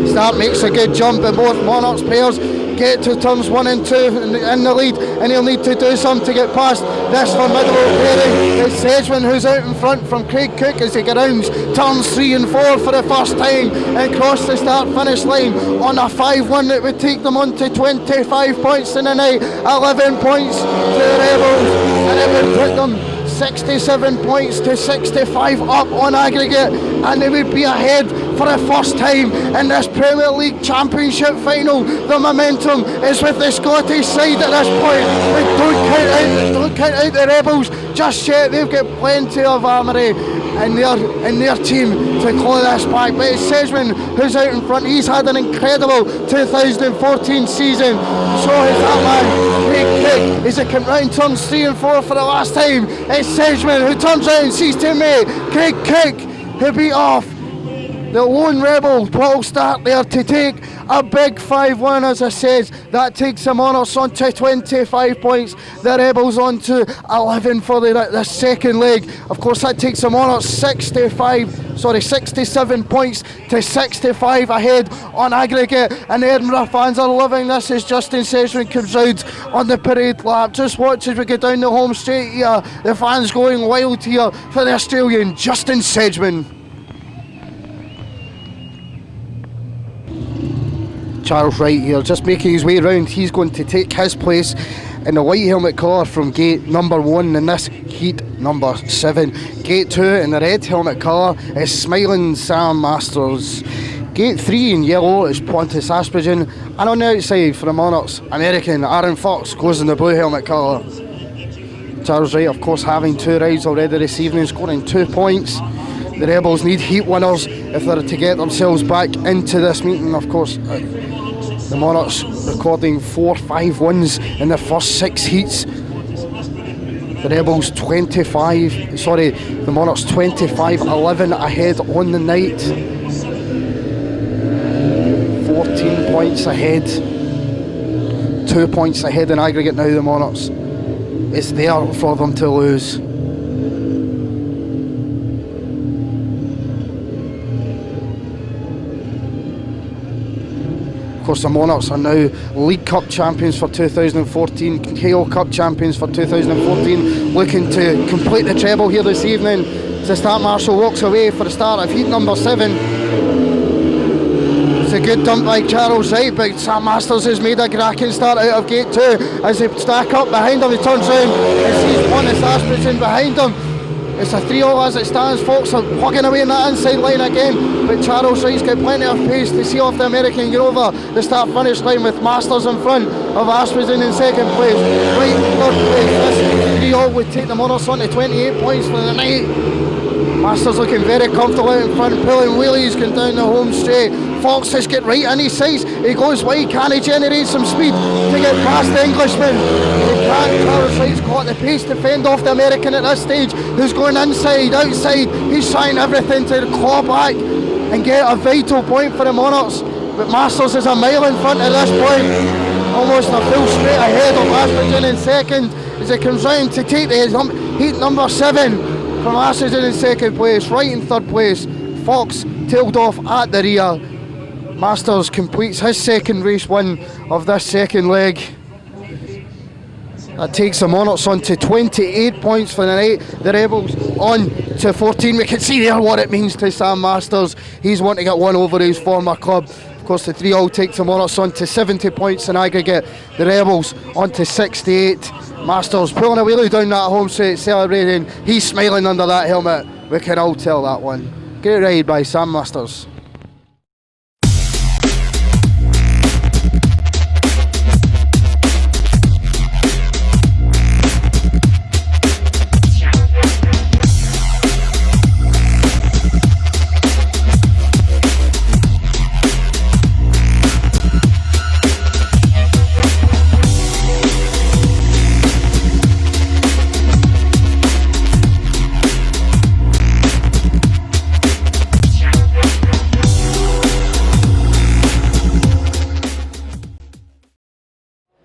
Stark makes a good jump, and both Monarchs pairs get to turns 1 and 2 in the lead, and he'll need to do something to get past this formidable pairing. It's Sedgman who's out in front from Craig Cook as he gets round turns 3 and 4 for the first time and cross the start finish line on a 5-1 that would take them on to 25 points in the night, 11 points to the Rebels, and it would put them 67 points to 65 up on aggregate, and they would be ahead for the first time in this Premier League Championship final. The momentum is with the Scottish side at this point. We don't count out the Rebels just yet. They've got plenty of armoury in their team to claw this back. But it's Sedgman who's out in front. He's had an incredible 2014 season. So has that man, Craig Cook. He's come round turns 3 and 4 for the last time. It's Sedgman who turns around and sees teammate Craig Cook who beat off the lone rebel Paul Stark there to take a big 5-1. As I said, that takes the Monarchs on to 25 points, the Rebels on to 11 for the second leg. Of course, that takes the Monarchs 67 points to 65 ahead on aggregate, and the Edinburgh fans are loving this as Justin Sedgman comes round on the parade lap. Just watch as we get down the home straight here, the fans going wild here for the Australian Justin Sedgman. Charles Wright here, just making his way around. He's going to take his place in the white helmet colour from gate number 1 in this heat number 7. Gate 2 in the red helmet colour is Smiling Sam Masters. Gate 3 in yellow is Pontus Aspergen, and on the outside for the Monarchs, American Aaron Fox goes in the blue helmet colour. Charles Wright, of course, having 2 rides already this evening, scoring 2 points. The Rebels need heat winners if they're to get themselves back into this meeting. Of course, the Monarchs recording 4 5-1s in their first 6 heats. The Rebels the Monarchs 25-11 ahead on the night. 14 points ahead. 2 points ahead in aggregate now, the Monarchs. It's there for them to lose. Of course, the Monarchs are now League Cup champions for 2014, KO Cup champions for 2014, looking to complete the treble here this evening. As the start marshal walks away for the start of heat number 7. It's a good dump by Charles Wright, but Sam Masters has made a cracking start out of gate 2 as they stack up behind him. He turns round and sees Bonus Asperson behind him. It's a 3-all as it stands. Fox are plugging away in that inside line again, but Charles Wright's got plenty of pace to see off the American Grover. The start-finish line with Masters in front of Asperson in second place. Wright in third place. This 3-all would take the Monarchs on to 28 points for the night. Masters looking very comfortable out in front, pulling wheelies, going down the home straight. Fox has got right in his sights. He goes wide. Can he generate some speed to get past the Englishman? He can't. Charles Wright's got the pace to fend off the American at this stage, who's going inside, outside. He's trying everything to claw back and get a vital point for the Monarchs. But Masters is a mile in front at this point. Almost a full straight ahead of Asperson in second as he comes round to take the heat number 7 from Asperson in second place. Wright in third place. Fox tailed off at the rear. Masters completes his second race win of this second leg. That takes the Monarchs on to 28 points for the night. The Rebels on to 14. We can see there what it means to Sam Masters. He's wanting to get one over his former club. Of course, the 3-all takes the Monarchs on to 70 points in aggregate. The Rebels on to 68. Masters pulling a wheelie down that home straight, celebrating. He's smiling under that helmet. We can all tell that one. Great ride by Sam Masters.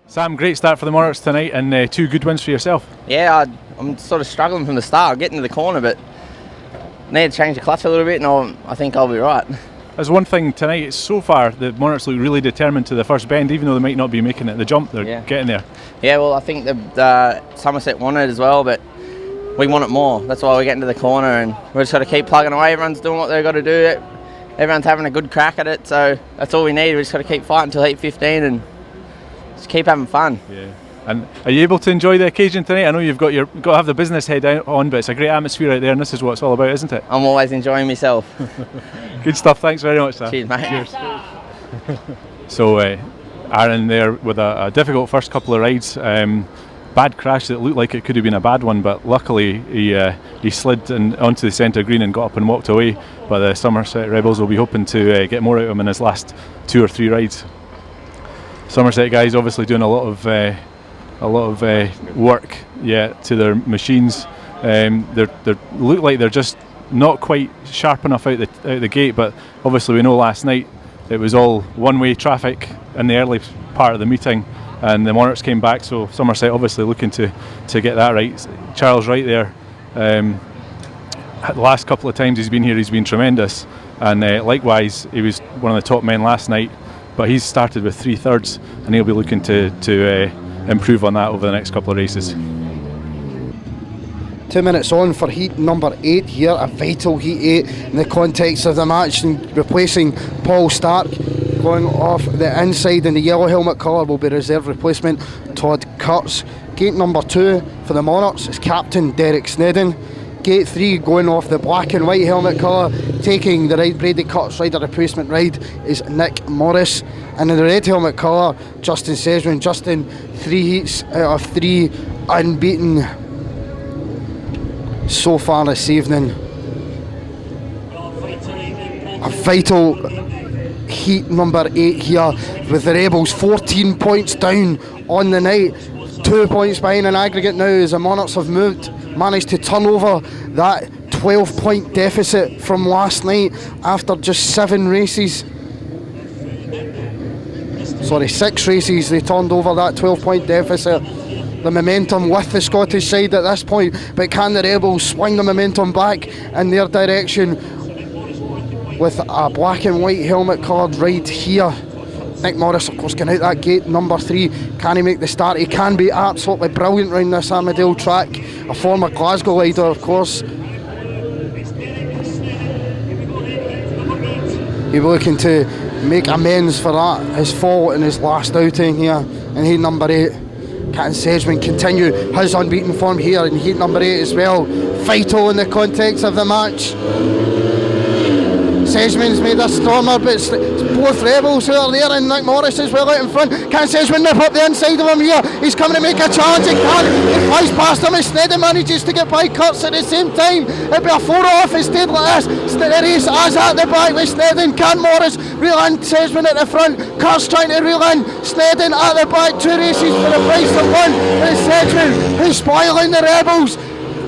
Sam, great start for the Monarchs tonight and 2 good wins for yourself. Yeah, I'm sort of struggling from the start, getting to the corner, but need to change the clutch a little bit and I think I'll be right. There's one thing tonight, so far the Monarchs look really determined to the first bend, even though they might not be making it the jump, they're getting there. Yeah, well I think the Somerset won it as well, but we want it more. That's why we're getting to the corner and we're just got to keep plugging away. Everyone's doing what they've got to do. Everyone's having a good crack at it, so that's all we need. We just got to keep fighting until 8:15 and just keep having fun. Yeah. And are you able to enjoy the occasion tonight? I know you've got to have the business head on, but it's a great atmosphere out there, and this is what it's all about, isn't it? I'm always enjoying myself. Good stuff. Thanks very much, sir. Cheers, mate. Cheers. So, Aaron there with a difficult first couple of rides. Bad crash that looked like it could have been a bad one, but luckily he slid onto the centre green and got up and walked away. But the Somerset Rebels will be hoping to get more out of him in his last 2 or 3 rides. Somerset guys obviously doing a lot of work to their machines. They look like they're just not quite sharp enough out the gate, but obviously we know last night it was all one-way traffic in the early part of the meeting and the Monarchs came back, so Somerset obviously looking to get that right. Charles Wright there, the last couple of times he's been here he's been tremendous, and likewise he was one of the top men last night, but he's started with 3/3 and he'll be looking to improve on that over the next couple of races. 2 minutes on for heat number 8 here, a vital heat 8 in the context of the match, and replacing Paul Stark going off the inside in the yellow helmet colour will be reserve replacement Todd Kurtz. Gate number 2 for the Monarchs is Captain Derek Snedden. Gate 3 going off the black and white helmet colour, taking the ride Brady Kurtz rider replacement ride is Nick Morris, and in the red helmet colour Justin Sesman. Justin 3 heats out of 3 unbeaten so far this evening. A vital heat number 8 here with the Rebels 14 points down on the night, 2 points behind in aggregate now as the Monarchs have managed to turn over that 12-point deficit from last night after just 6 races they turned over that 12-point deficit. The momentum with the Scottish side at this point, but can the Rebels swing the momentum back in their direction with a black and white helmet coloured ride here? Nick Morris, of course, going out that gate number 3. Can he make the start? He can be absolutely brilliant round this Armadale track. A former Glasgow rider, of course. He'll be looking to make amends for that, his fall in his last outing here in heat number 8. Can Sedgman continue his unbeaten form here in heat number 8 as well? Vital in the context of the match. Sedgman's made a stormer, but it's both rebels who are there, and Nick Morris is well out in front. Can Sedgman nip up the inside of him here? He's coming to make a challenge and can't. He flies past him, and Snedden manages to get by Kurtz at the same time. It'll be a 4-off. It stayed like this. The race as at the back with Snedden. Can Morris reel in Sedgman at the front? Kurtz trying to reel in Snedden at the back. 2 races for the price of 1. And it's Sedgman who's spoiling the rebels.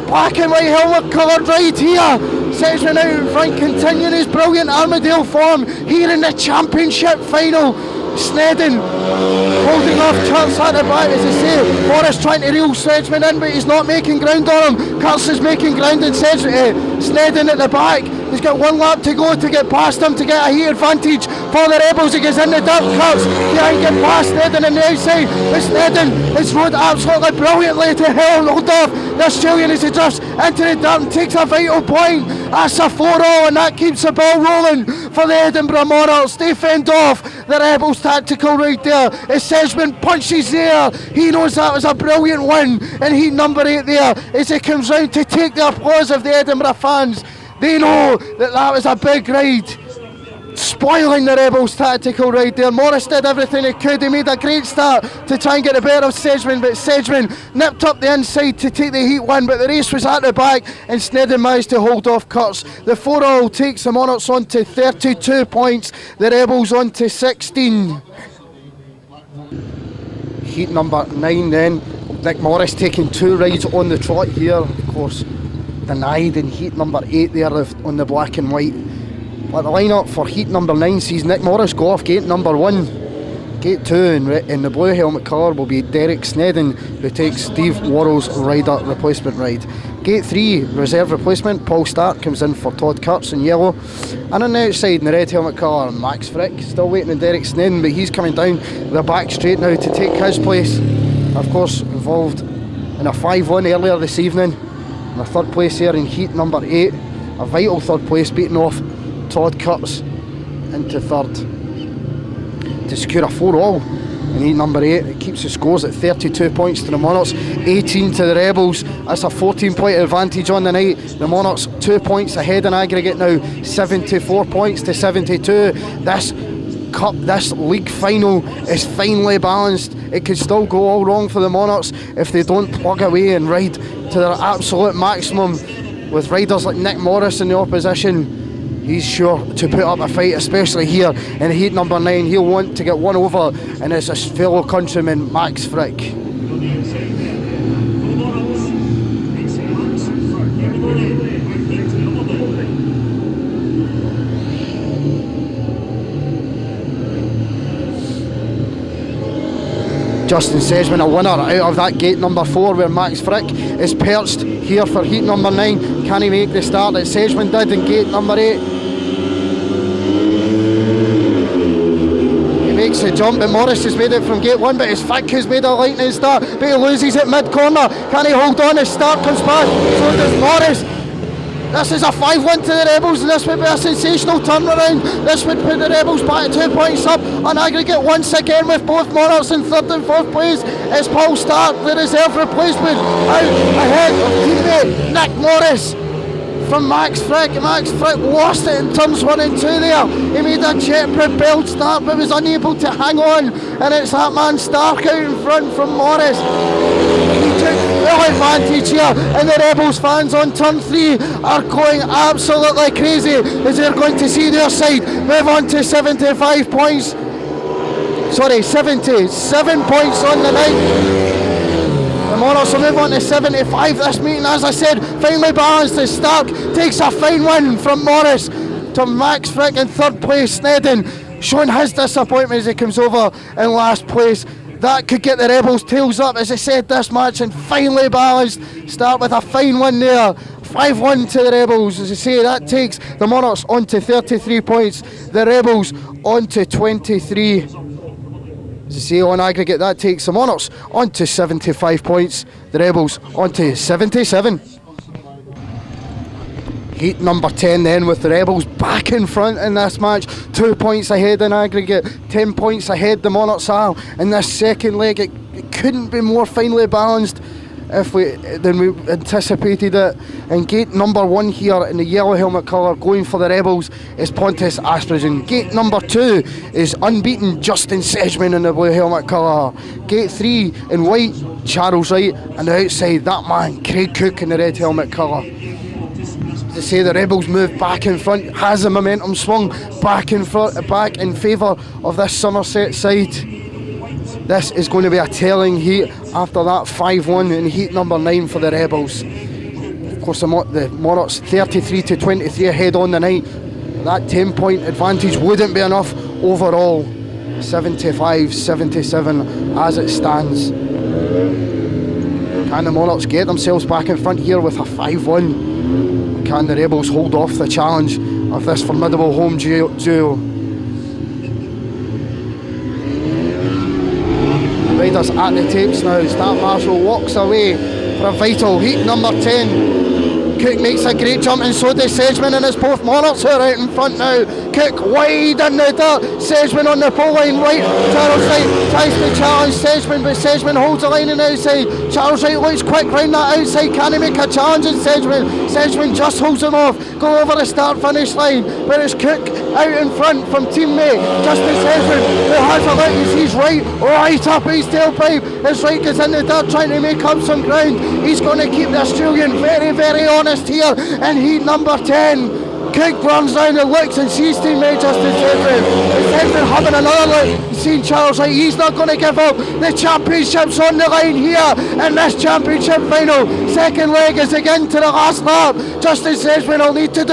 Black and white helmet coloured right here. Sedgman out in front, continuing his brilliant Armadale form here in the championship final. Snedden holding off Kurtz at the back, as I say. Morris trying to reel Sedgman in, but he's not making ground on him. Kurtz is making ground, and Snedden at the back. He's got 1 lap to go to get past him to get a heat advantage for the rebels. He gets in the dirt. Kurtz can't get past Snedden on the outside, but Snedden is rode absolutely brilliantly to hold off the Australian as he drifts into the dirt and takes a vital point. That's a 4-all, and that keeps the ball rolling for the Edinburgh Monarchs. They fend off the rebels tactical right there. As Sedgman punches there, he knows that was a brilliant win in heat number 8 there, as he comes round to take the applause of the Edinburgh fans. They know that that was a big ride, spoiling the rebels tactical ride there. Morris did everything he could. He made a great start to try and get the better of Sedgman, but Sedgman nipped up the inside to take the heat win, but the race was at the back, and Snedden managed to hold off Kurtz. The 4-all takes the Monarchs on to 32 points, the rebels on to 16. Heat number 9 then. Nick Morris taking 2 rides on the trot here, of course denied in heat number 8 there on the black and white. But the lineup for heat number 9 sees Nick Morris go off gate number 1. Gate 2 in the blue helmet colour will be Derek Snedden, who takes Steve Worrell's rider replacement ride. Gate 3 reserve replacement Paul Stark comes in for Todd Kurtz in yellow, and on the outside in the red helmet colour Max Frick, still waiting on Derek Snedden, but he's coming down the back straight now to take his place. Of course involved in a 5-1 earlier this evening. In the 3rd place here in heat number 8, a vital 3rd place, beating off Todd Kurtz into 3rd to secure a 4-all in heat number 8. It keeps the scores at 32 points to the Monarchs, 18 to the rebels. That's a 14-point advantage on the night. The Monarchs 2 points ahead in aggregate now, 74 points to 72. This league final is finely balanced. It could still go all wrong for the Monarchs if they don't plug away and ride to their absolute maximum. With riders like Nick Morris in the opposition, he's sure to put up a fight, especially here in heat number 9. He'll want to get one over, and it's his fellow countryman Max Frick. Justin Sedgman, a winner out of that gate number 4 where Max Frick is perched here for heat number 9. Can he make the start that Sedgman did in gate number 8? He makes the jump, but Morris has made it from gate 1, but it's Frick who's made a lightning start, but he loses at mid-corner. Can he hold on? His start comes back, so does Morris. This is a 5-1 to the rebels, and this would be a sensational turnaround. This would put the rebels back at 2 points up on aggregate once again, with both Monarchs in 3rd and 4th place. It's Paul Stark, the reserve replacement, out ahead of teammate Nick Morris from Max Frick. Max Frick lost it in turns 1 and 2 there. He made a jet-propelled start but was unable to hang on, and it's that man Stark out in front from Morris. He took full advantage here, and the Rebels fans on turn 3 are going absolutely crazy as they're going to see their side move on to 75 points. Sorry, 77 points on the night. The Monarchs will move on to 75 this meeting. As I said, finely balanced as Stark takes a fine win from Morris to Max Frick in 3rd place. Snedden showing his disappointment as he comes over in last place. That could get the Rebels' tails up. As I said, this match and finely balanced. Start with a fine win there. 5-1 to the Rebels. As I say, that takes the Monarchs on to 33 points. The Rebels on to 23. As I say, on aggregate, that takes the Monarchs on to 75 points. The Rebels on to 77. Heat number 10 then, with the Rebels back in front in this match, 2 points ahead in aggregate, 10 points ahead the Monarchs are in this second leg. It couldn't be more finely balanced than we anticipated it. And gate number 1 here in the yellow helmet colour going for the Rebels is Pontus Aspergen. Gate number 2 is unbeaten Justin Sedgman in the blue helmet colour. Gate 3 in white, Charles Wright, and the outside that man Craig Cook in the red helmet colour. To say the Rebels move back in front, has the momentum swung back in front, back in favour of this Somerset side. This is going to be a telling heat after that 5-1 in heat number 9 for the Rebels. Of course, the Monarchs 33-23 ahead on the night. That 10-point advantage wouldn't be enough overall. 75-77 as it stands. Can the Monarchs get themselves back in front here with a 5-1? Can the Rebels hold off the challenge of this formidable home duo? Riders at the tapes now. Stat Marshall walks away for a vital heat number 10. Cook makes a great jump, and so does Sedgman, and it's both Monarchs who are out in front now. Cook wide in the dirt, Sedgman on the pole line right. Charles Wright tries to challenge Sedgman, but Sedgman holds the line on the outside. Charles Wright looks quick round that outside. Can he make a challenge on Sedgman? Sedgman just holds him off. Go over the start-finish line, but it's Cook out in front from teammate Justin Sedgman, who has a look as he's right up his tailpipe. As Wright gets in the dirt trying to make up some ground. He's going to keep the Australian very, very honest here in heat number 10. Cook runs down and looks and sees teammate Justin Sedgman. Sedgman having another look, seeing Charles Wright. He's not going to give up. The championship's on the line here in this championship final. Second leg is again to the last lap. Justin Sedgman will need to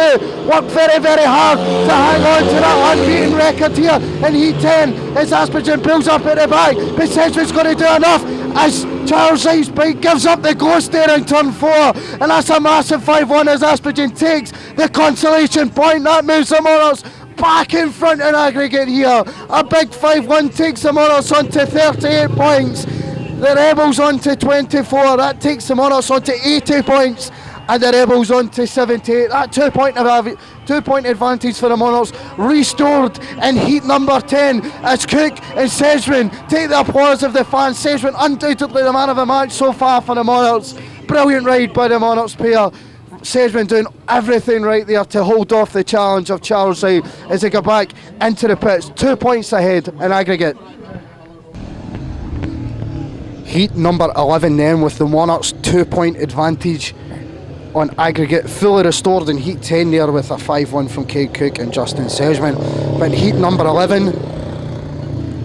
work very, very hard to hang on to that unbeaten record here in heat 10 as Aspergen pulls up at the back. But Sedgman's going to do enough as Charles Wright's bike gives up the ghost there in turn 4, and that's a massive 5-1 as Aspergen takes the consolation point. That moves the Monarchs back in front in aggregate here. A big 5-1 takes the Monarchs on to 38 points. The Rebels on to 24. That takes the Monarchs on to 80 points. And the Rebels on to 78. That 2 point advantage for the Monarchs restored in heat number 10 as Cook and Sedgman take the applause of the fans. Sedgman undoubtedly the man of the match so far for the Monarchs. Brilliant ride by the Monarchs pair. Sedgman doing everything right there to hold off the challenge of Charles Wright as they go back into the pits. 2 points ahead in aggregate. Heat number 11 then, with the Monarchs 2 point advantage on aggregate, fully restored in heat 10 there with a 5-1 from Craig Cook and Justin Sedgman. But in heat number 11,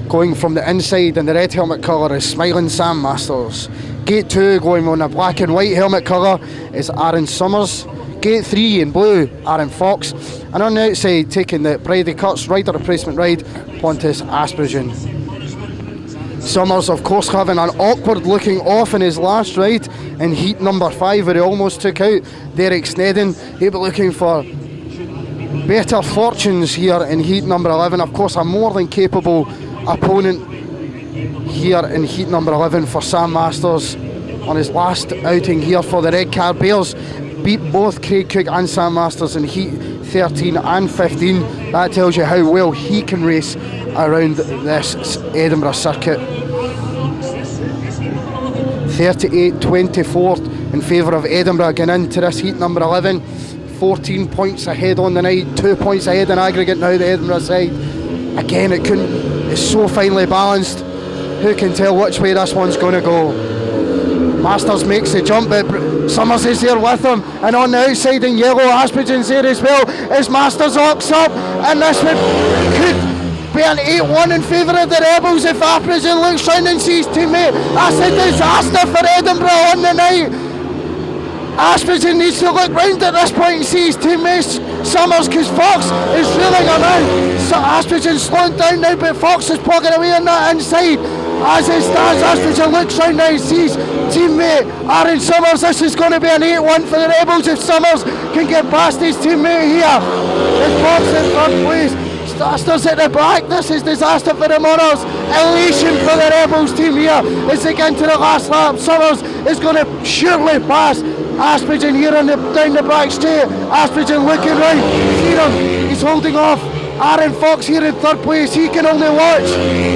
going from the inside in the red helmet colour is Smiling Sam Masters. Gate 2 going on the black and white helmet colour is Aaron Summers. Gate 3 in blue, Aaron Fox. And on the outside, taking the Bridie Cuts rider replacement ride, Pontus Aspergen. Summers, of course, having an awkward looking off in his last ride in heat number 5 where he almost took out Derek Snedden. He'll be looking for better fortunes here in heat number 11. Of course, a more than capable opponent here in heat number 11 for Sam Masters. On his last outing here for the Red Car Bears, beat both Craig Cook and Sam Masters in heat 13 and 15. That tells you how well he can race around this Edinburgh circuit. 38-24 in favour of Edinburgh going into this heat number 11. 14 points ahead on the night, 2 points ahead in aggregate now the Edinburgh side. Again, it's so finely balanced. Who can tell which way this one's going to go? Masters makes the jump, but Summers is there with him, and on the outside in yellow, Aspergen's there as well as Masters locks up, and this one could be an 8-1 in favour of the Rebels if Aspergen looks round and sees teammate. That's a disaster for Edinburgh on the night. Aspergen needs to look round at this point and see his teammates Summers, because Fox is reeling around. So Aspergen's slowing down now, but Fox is plugging away on that inside. As it stands, Aspergen looks round now and sees teammate Aaron Summers. This is going to be an 8-1 for the Rebels if Summers can get past his teammate here. It's Fox in third place. Stasters at the back. This is disaster for the Monarchs. Elation for the Rebels team here as they get into the last lap. Summers is going to surely pass Aspergen here down the back straight. Aspergen looking right. See him, he's holding off. Aaron Fox here in third place. He can only watch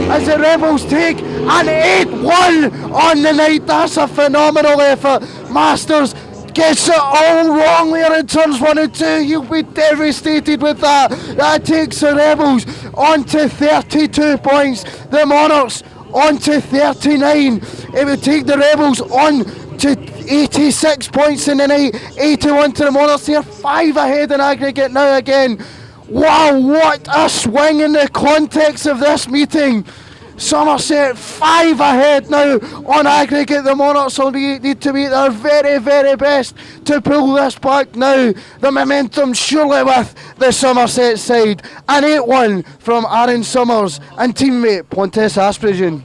as the Rebels take an 8-1 on the night. That's a phenomenal effort. Masters gets it all wrong there in turns 1 and 2. He'll be devastated with that. That takes the Rebels on to 32 points. The Monarchs on to 39. It would take the Rebels on to 86 points in the night. 81 to the Monarchs. They're 5 ahead in aggregate now again. Wow, what a swing in the context of this meeting. Somerset 5 ahead now on aggregate. The Monarchs will need to be their very, very best to pull this back now. The momentum surely with the Somerset side. An 8-1 from Aaron Summers and teammate Pontus Aspergen.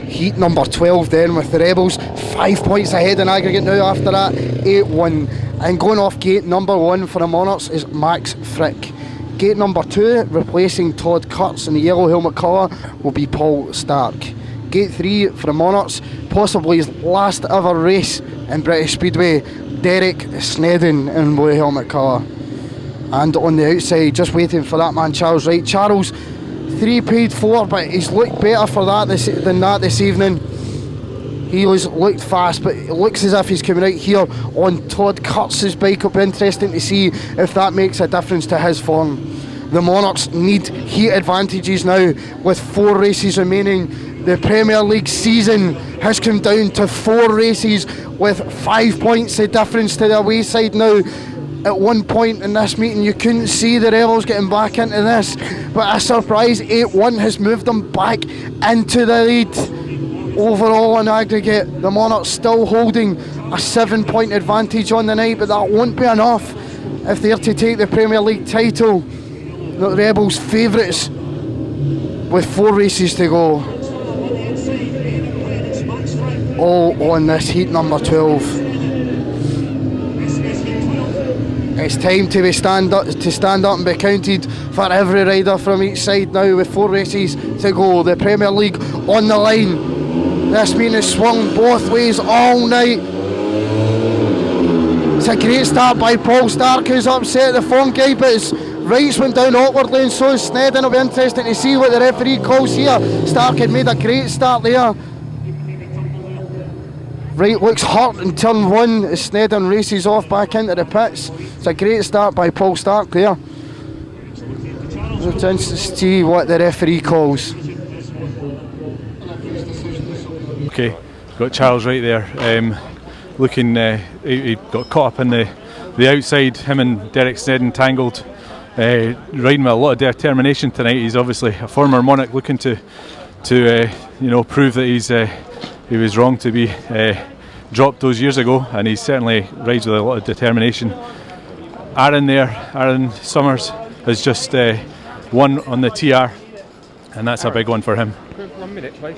Heat number 12 then with the Rebels 5 points ahead in aggregate now after that 8-1. And going off gate number 1 for the Monarchs is Max Frick. Gate number 2, replacing Todd Kurtz in the yellow helmet colour, will be Paul Stark. Gate 3 for the Monarchs, possibly his last ever race in British Speedway, Derek Snedden in blue helmet colour. And on the outside, just waiting for that man Charles Wright. Charles, 3 paid 4, but he's looked better for that than that this evening. He has looked fast, but it looks as if he's coming out here on Todd Kurtz's bike. It'll be interesting to see if that makes a difference to his form. The Monarchs need heat advantages now with 4 races remaining. The Premier League season has come down to 4 races with 5 points the difference to the away side now. At one point in this meeting you couldn't see the Rebels getting back into this, but a surprise 8-1 has moved them back into the lead. Overall in aggregate, the Monarchs still holding a 7-point advantage on the night, but that won't be enough if they're to take the Premier League title. The Rebels favourites with 4 races to go. All on this heat number 12. It's time to stand up and be counted for every rider from each side now with 4 races to go. The Premier League on the line. This meeting has swung both ways all night. It's a great start by Paul Stark, who's upset the phone guy, but his rights went down awkwardly and so is Snedden. It'll be interesting to see what the referee calls here. Stark had made a great start there. Wright looks hurt in turn 1 as Snedden races off back into the pits. It's a great start by Paul Stark there. It's interesting to see what the referee calls. Okay, got Charles right there, looking, he got caught up in the outside, him and Derek Snedden tangled, riding with a lot of determination tonight. He's obviously a former Monarch looking to prove that he was wrong to be dropped those years ago, and he certainly rides with a lot of determination. Aaron Summers has just won on the TR, and that's a big one for him. 1 minute, please.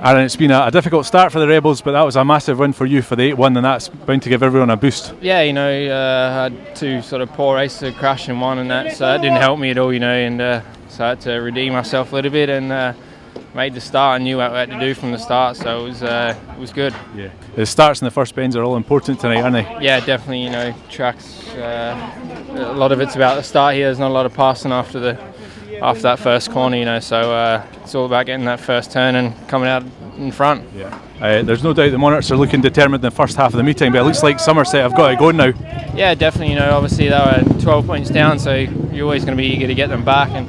Aaron, it's been a difficult start for the Rebels, but that was a massive win for you for the 8-1, and that's bound to give everyone a boost. Yeah, I had 2 sort of poor races, a crash in one, and that didn't help me at all, and so I had to redeem myself a little bit and made the start. I knew what I had to do from the start, so it was good. Yeah, the starts and the first bends are all important tonight, aren't they? Yeah, definitely. Tracks. A lot of it's about the start here. There's not a lot of passing after that first corner, so it's all about getting that first turn and coming out in front. Yeah. There's no doubt the Monarchs are looking determined in the first half of the meeting, but it looks like Somerset have got it going now. Yeah, definitely. Obviously they were 12 points down, so you're always going to be eager to get them back, and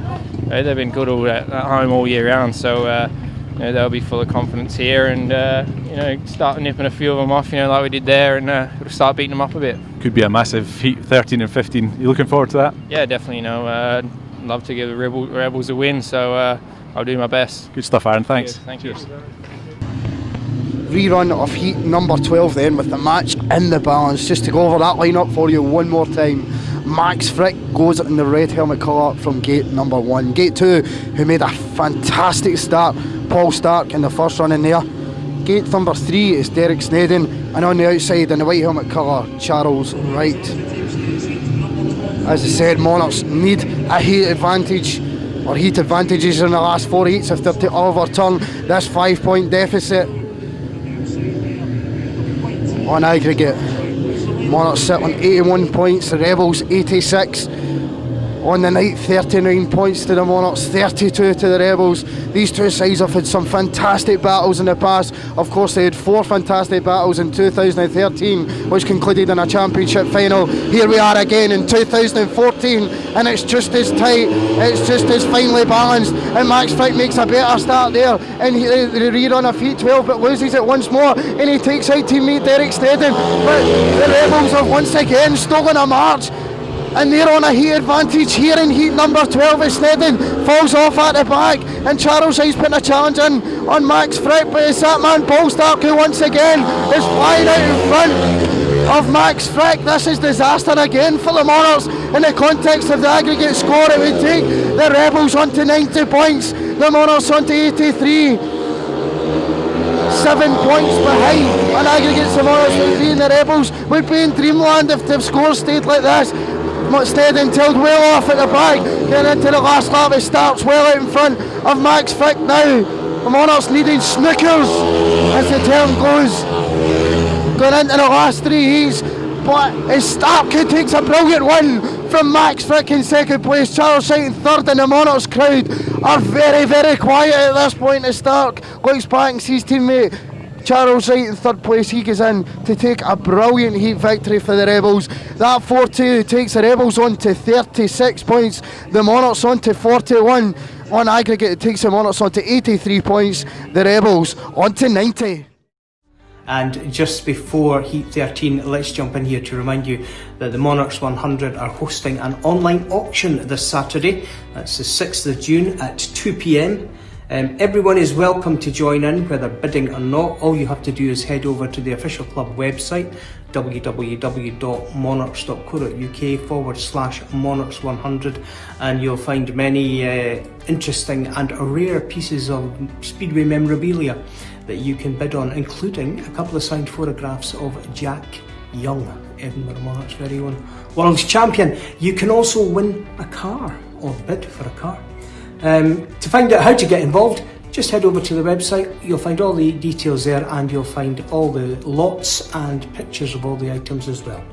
they've been good at home all year round, so they'll be full of confidence here, and start nipping a few of them off, like we did there, and we'll start beating them up a bit. Could be a massive heat, 13 and 15. You looking forward to that? Yeah, definitely. Love to give the Rebels a win, so I'll do my best. Good stuff, Aaron. Thanks. Cheers. Thank you. Rerun of heat number 12 then, with the match in the balance. Just to go over that lineup for you one more time. Max Frick goes in the red helmet colour from gate number 1. Gate 2, who made a fantastic start, Paul Stark in the first run in there. Gate number 3 is Derek Snedden, and on the outside in the white helmet colour, Charles Wright. As I said, Monarchs need a heat advantage or heat advantages in the last 4 heats if they're to overturn this 5-point deficit. On aggregate, Monarchs sit on 81 points, the Rebels 86. On the night, 39 points to the Monarchs, 32 to the Rebels. These two sides have had some fantastic battles in the past. Of course, they had 4 fantastic battles in 2013, which concluded in a championship final. Here we are again in 2014, and it's just as tight, it's just as finely balanced. And Max Frick makes a better start there, and the rerun of Heat 12, but loses it once more, and he takes out teammate Derek Steddon. But the Rebels have once again stolen a march, and they're on a heat advantage here in heat number 12 as Snedden falls off at the back, and Charles Hyde's putting a challenge in on Max Frick, but it's that man Paul Stark who once again is flying out in front of Max Frick. This is disaster again for the Monarchs. In the context of the aggregate score, it would take the Rebels on to 90 points, the Monarchs on to 83. 7 points behind on aggregate. The Monarchs would be in the Rebels would be in dreamland if the score stayed like this. Steddon tailed well off at the back, getting into the last lap. It starts well out in front of Max Frick now. The Monarchs needing snookers as the term goes, going into the last 3 heats. But it's Stark who takes a brilliant win from Max Frick in second place, Charles Hyde in third, and the Monarchs crowd are very, very quiet at this point as Stark looks back and sees teammate Charles Hyde in third place. He goes in to take a brilliant heat victory for the Rebels. That 4-2 takes the Rebels on to 36 points, the Monarchs on to 41. On aggregate, it takes the Monarchs on to 83 points, the Rebels on to 90. And just before Heat 13, let's jump in here to remind you that the Monarchs 100 are hosting an online auction this Saturday. That's the 6th of June at 2 p.m. Everyone is welcome to join in, whether bidding or not. All you have to do is head over to the official club website, www.monarchs.co.uk/Monarchs100, and you'll find many interesting and rare pieces of Speedway memorabilia that you can bid on, including a couple of signed photographs of Jack Young, Edinburgh Monarchs' very own world champion. You can also win a car or bid for a car. To find out how to get involved, just head over to the website. You'll find all the details there, and you'll find all the lots and pictures of all the items as well.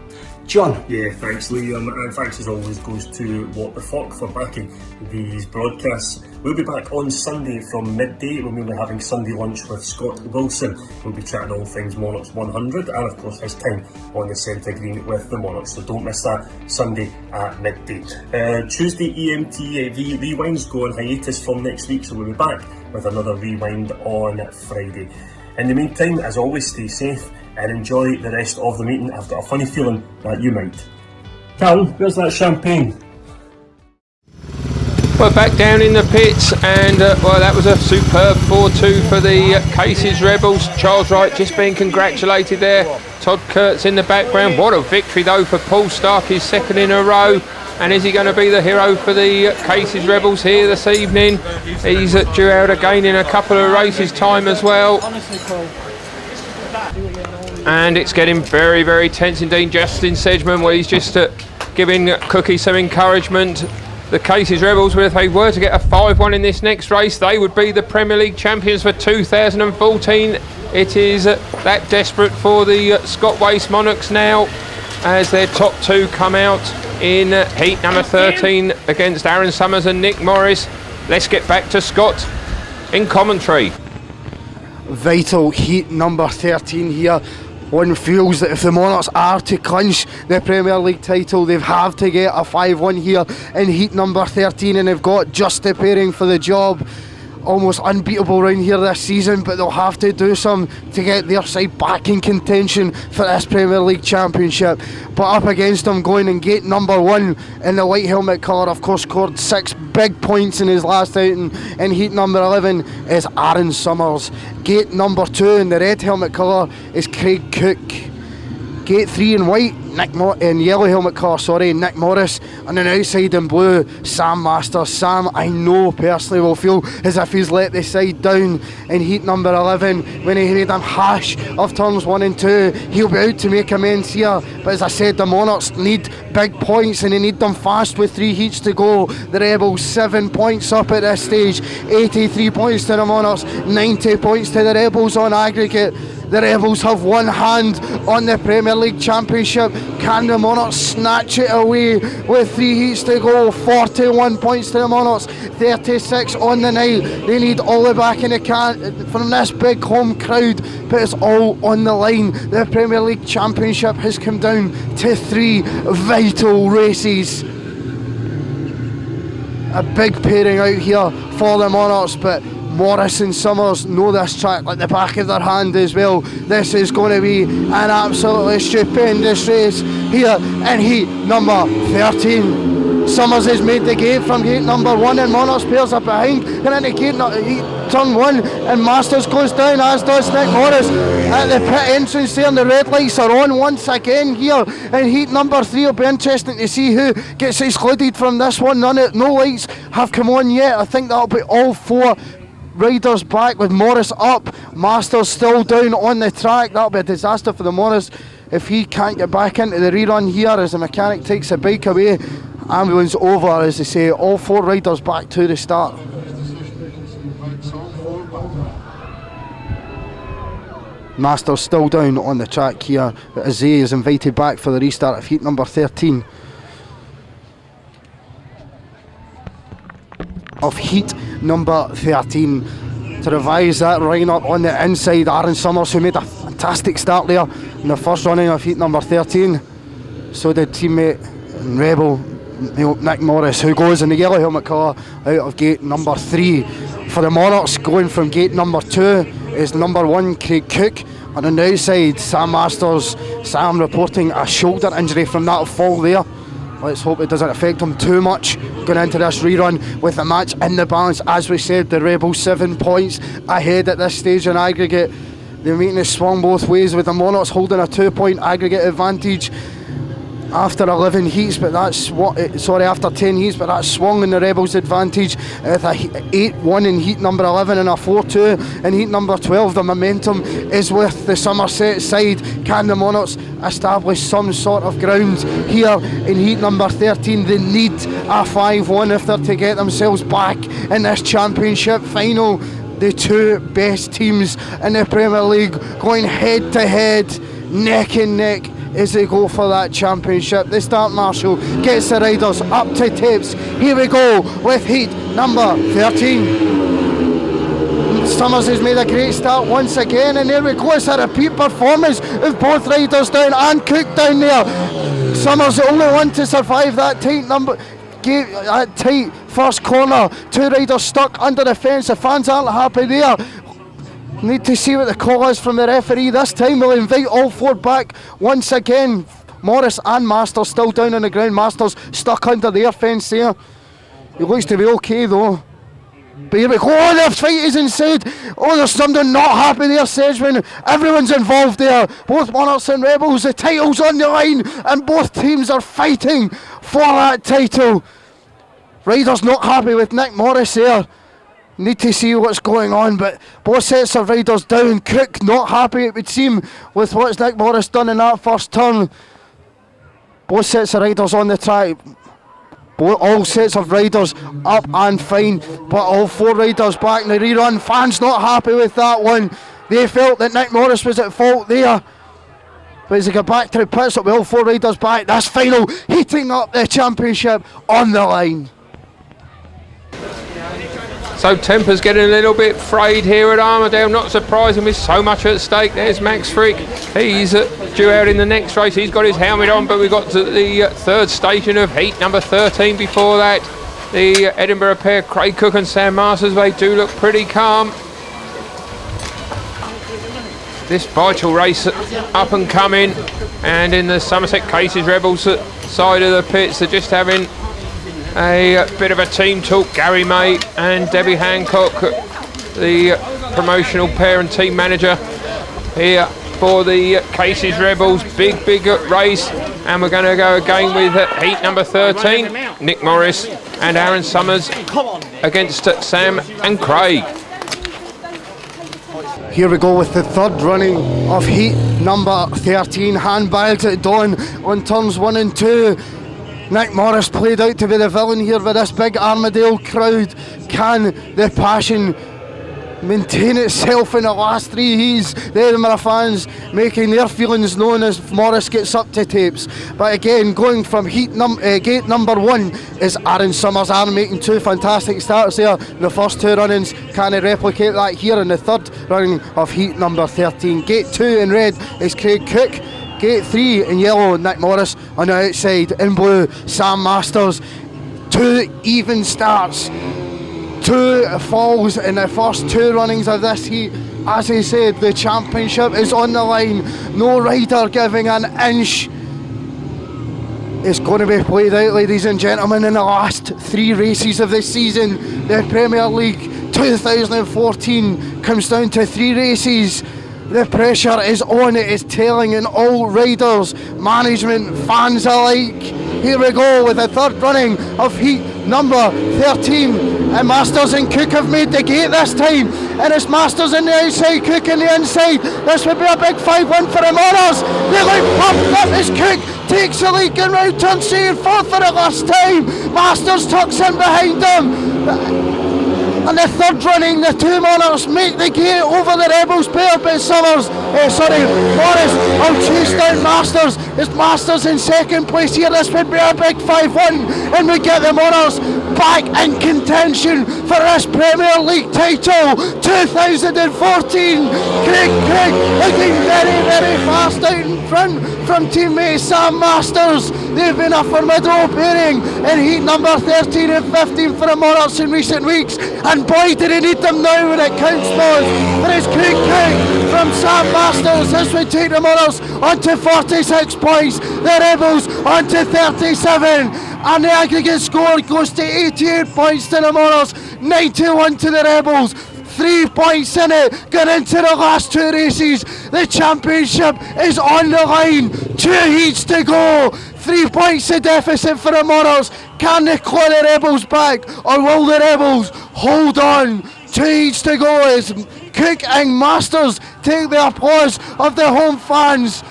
John? Yeah, thanks Liam, and thanks as always goes to What the Fuck for backing these broadcasts. We'll be back on Sunday from midday when we'll be having Sunday lunch with Scott Wilson. We'll be chatting all things Monarchs 100 and of course his time on the centre green with the Monarchs, so don't miss that Sunday at midday. Tuesday EMTV Rewinds go on hiatus from next week, so we'll be back with another Rewind on Friday. In the meantime, as always, stay safe and enjoy the rest of the meeting. I've got a funny feeling that you might. Cal, where's that champagne? We're back down in the pits, and well, that was a superb 4-2 for the Cases Rebels. Charles Wright just being congratulated there. Todd Kurtz in the background. What a victory though for Paul Stark, his second in a row. And is he going to be the hero for the Cases Rebels here this evening? He's due out again in a couple of races time as well. And it's getting very, very tense indeed. Justin Sedgman, well, he's just giving Cookie some encouragement. The Cases Rebels, if they were to get a 5-1 in this next race, they would be the Premier League champions for 2014. It is that desperate for the Scott Waste Monarchs now, as their top two come out in heat number 13 against Aaron Summers and Nick Morris. Let's get back to Scott in commentary. Vital heat number 13 here. One feels that if the Monarchs are to clinch the Premier League title, they have to get a 5-1 here in heat number 13, and they've got just the pairing for the job. Almost unbeatable round here this season, but they'll have to do some to get their side back in contention for this Premier League Championship. But up against them, going in gate number 1 in the white helmet colour, of course scored 6 big points in his last outing in heat number 11, is Aaron Summers. Gate number 2 in the red helmet colour is Craig Cook. Gate 3 in white, in yellow helmet car, Nick Morris, and then outside in blue, Sam Masters. Sam, I know personally, will feel as if he's let the side down in heat number 11 when he made a hash of turns 1 and 2. He'll be out to make amends here, but as I said, the Monarchs need big points and they need them fast with 3 heats to go. The Rebels 7 points up at this stage, 83 points to the Monarchs, 90 points to the Rebels on aggregate. The Rebels have one hand on the Premier League Championship. Can the Monarchs snatch it away with 3 heats to go? 41 points to the Monarchs, 36 on the night. They need all the back in the can from this big home crowd, but it's all on the line. The Premier League Championship has come down to 3 vital races. A big pairing out here for the Monarchs, but Morris and Summers know this track like the back of their hand as well. This is going to be an absolutely stupendous race here in heat number 13. Summers has made the gate from gate number 1 and Monarchs pairs are behind, and into turn 1 and Masters goes down, as does Nick Morris at the pit entrance there, and the red lights are on once again here in heat number 3. It'll be interesting to see who gets excluded from this one. No lights have come on yet. I think that'll be all 4 riders back with Morris up, Masters still down on the track. That'll be a disaster for the Morris if he can't get back into the rerun here as the mechanic takes the bike away. Ambulance over, as they say, all 4 riders back to the start. Masters still down on the track here, but Azay is invited back for the restart of heat number 13. Of heat number 13. To revise that lineup on the inside, Aaron Summers, who made a fantastic start there in the first running of heat number 13. So did teammate and rebel Nick Morris, who goes in the yellow helmet car out of gate number 3. For the Monarchs, going from gate number 2 is number 1 Craig Cook, and on the outside Sam Masters. Sam reporting a shoulder injury from that fall there. Let's hope it doesn't affect him too much going into this rerun with the match in the balance. As we said, the Rebels 7 points ahead at this stage in aggregate. The meeting has swung both ways, with the Monarchs holding a 2-point aggregate advantage after 11 heats, but that's after 10 heats, but that's swung in the Rebels' advantage with a 8-1 in heat number 11 and a 4-2 in heat number 12. The momentum is with the Somerset side. Can the Monarchs establish some sort of ground here in heat number 13? They need a 5-1 if they're to get themselves back in this championship final. The 2 best teams in the Premier League going head to head, neck and neck, as they go for that championship. The start marshal gets the riders up to tips. Here we go with heat number 13. Summers has made a great start once again, and there we go. It's a repeat performance of both riders down and Cook down there. Summers the only one to survive that tight first corner. 2 riders stuck under the fence. The fans aren't happy there. Need to see what the call is from the referee. This time we'll invite all 4 back once again. Morris and Masters still down on the ground. Masters stuck under their fence there. He looks to be okay though. But here we go. Oh, the fight is inside. Oh, there's something not happy there, Sedgman. Everyone's involved there. Both Monarchs and Rebels. The title's on the line, and both teams are fighting for that title. Riders not happy with Nick Morris there. Need to see what's going on, but both sets of riders down. Cook not happy, it would seem, with what Nick Morris done in that first turn. Both sets of riders on the track. All sets of riders up and fine, but all 4 riders back in the rerun. Fans not happy with that one. They felt that Nick Morris was at fault there. But as they go back to the pits, with all 4 riders back, this final heating up the championship on the line. So temper's getting a little bit frayed here at Armadale, not surprising with so much at stake. There's Max Frick, he's due out in the next race. He's got his helmet on, but we've got to the 3rd station of heat number 13 before that. The Edinburgh pair, Craig Cook and Sam Masters, they do look pretty calm. This vital race up and coming, and in the Somerset Cases Rebels side of the pits, they're just having a bit of a team talk. Gary May and Debbie Hancock, the promotional pair and team manager here for the Casey's Rebels. Big race, and we're going to go again with heat number 13. Nick Morris and Aaron Summers against Sam and Craig. Here we go with the third running of heat number 13. Handbags at dawn on turns 1 and 2. Nick Morris played out to be the villain here with this big Armadale crowd. Can the passion maintain itself in the last 3 heats? The Edinburgh fans making their feelings known as Morris gets up to tapes. But again, going from gate number 1 is Aaron Summers. Aaron making 2 fantastic starts there. The first 2 run-ins, can he replicate that here in the third running of heat number 13? Gate 2 in red is Craig Cook. Gate 3 in yellow, Nick Morris. On the outside in blue, Sam Masters. 2 even starts, 2 falls in the first 2 runnings of this heat. As I said, the championship is on the line. No rider giving an inch. It's going to be played out, ladies and gentlemen, in the last 3 races of this season. The Premier League 2014 comes down to 3 races. The pressure is on, it is telling in all riders, management, fans alike. Here we go with the third running of heat number 13. And Masters and Cook have made the gate this time. And it's Masters on the outside, Cook on the inside. This would be a big 5-1 for the Monarchs. They look pumped up as Cook takes the lead and round turn 3 and 4 for the last time. Masters tucks in behind them. And the third running, the 2 Monarchs make the gate over the Rebels pair, but Morris will chase down Masters. It's Masters in second place here. This would be a big 5-1, and we get the Monarchs back in contention for this Premier League title 2014. Craig looking very fast out in front from teammate Sam Masters. They've been a formidable pairing in heat number 13 and 15 for the Monarchs in recent weeks, and boy did he need them now when it counts most. But it's Craig from Sam Masters. This would take the Monarchs on to 46 points, the Rebels on to 37, and the aggregate score goes to 88 points to the Monarchs, 91 to the Rebels. 3 points in it, going into the last 2 races. The championship is on the line. 2 heats to go. 3 points the deficit for the Monarchs. Can they claw the Rebels back, or will the Rebels hold on? 2 heats to go as Cook and Masters take the applause of the home fans.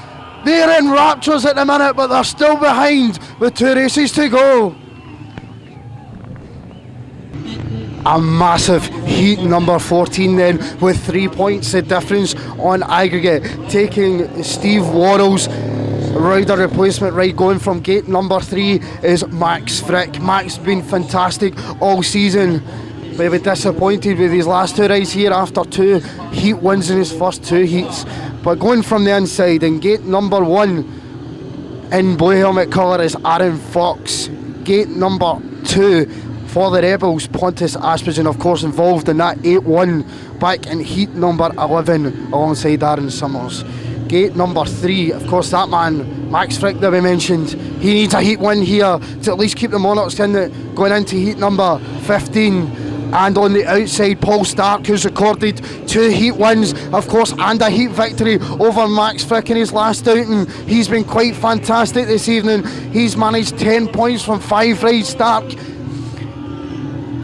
They're in raptures at the minute, but they're still behind with 2 races to go. A massive heat number 14 then, with 3 points the difference on aggregate, taking Steve Worrell's rider replacement right. Going from gate number 3 is Max Frick. Max been fantastic all season, maybe disappointed with his last 2 rides here after 2 heat wins in his first 2 heats. But going from the inside in gate number 1 in blue helmet colour is Aaron Fox. Gate number 2 for the Rebels, Pontus Aspergen, of course, involved in that 8-1 back in heat number 11 alongside Aaron Summers. Gate number 3, of course, that man, Max Frick, that we mentioned, he needs a heat win here to at least keep the Monarchs in it going into heat number 15. And on the outside, Paul Stark, who's recorded 2 heat wins, of course, and a heat victory over Max Frick in his last outing. He's been quite fantastic this evening. He's managed 10 points from 5 rides. Stark,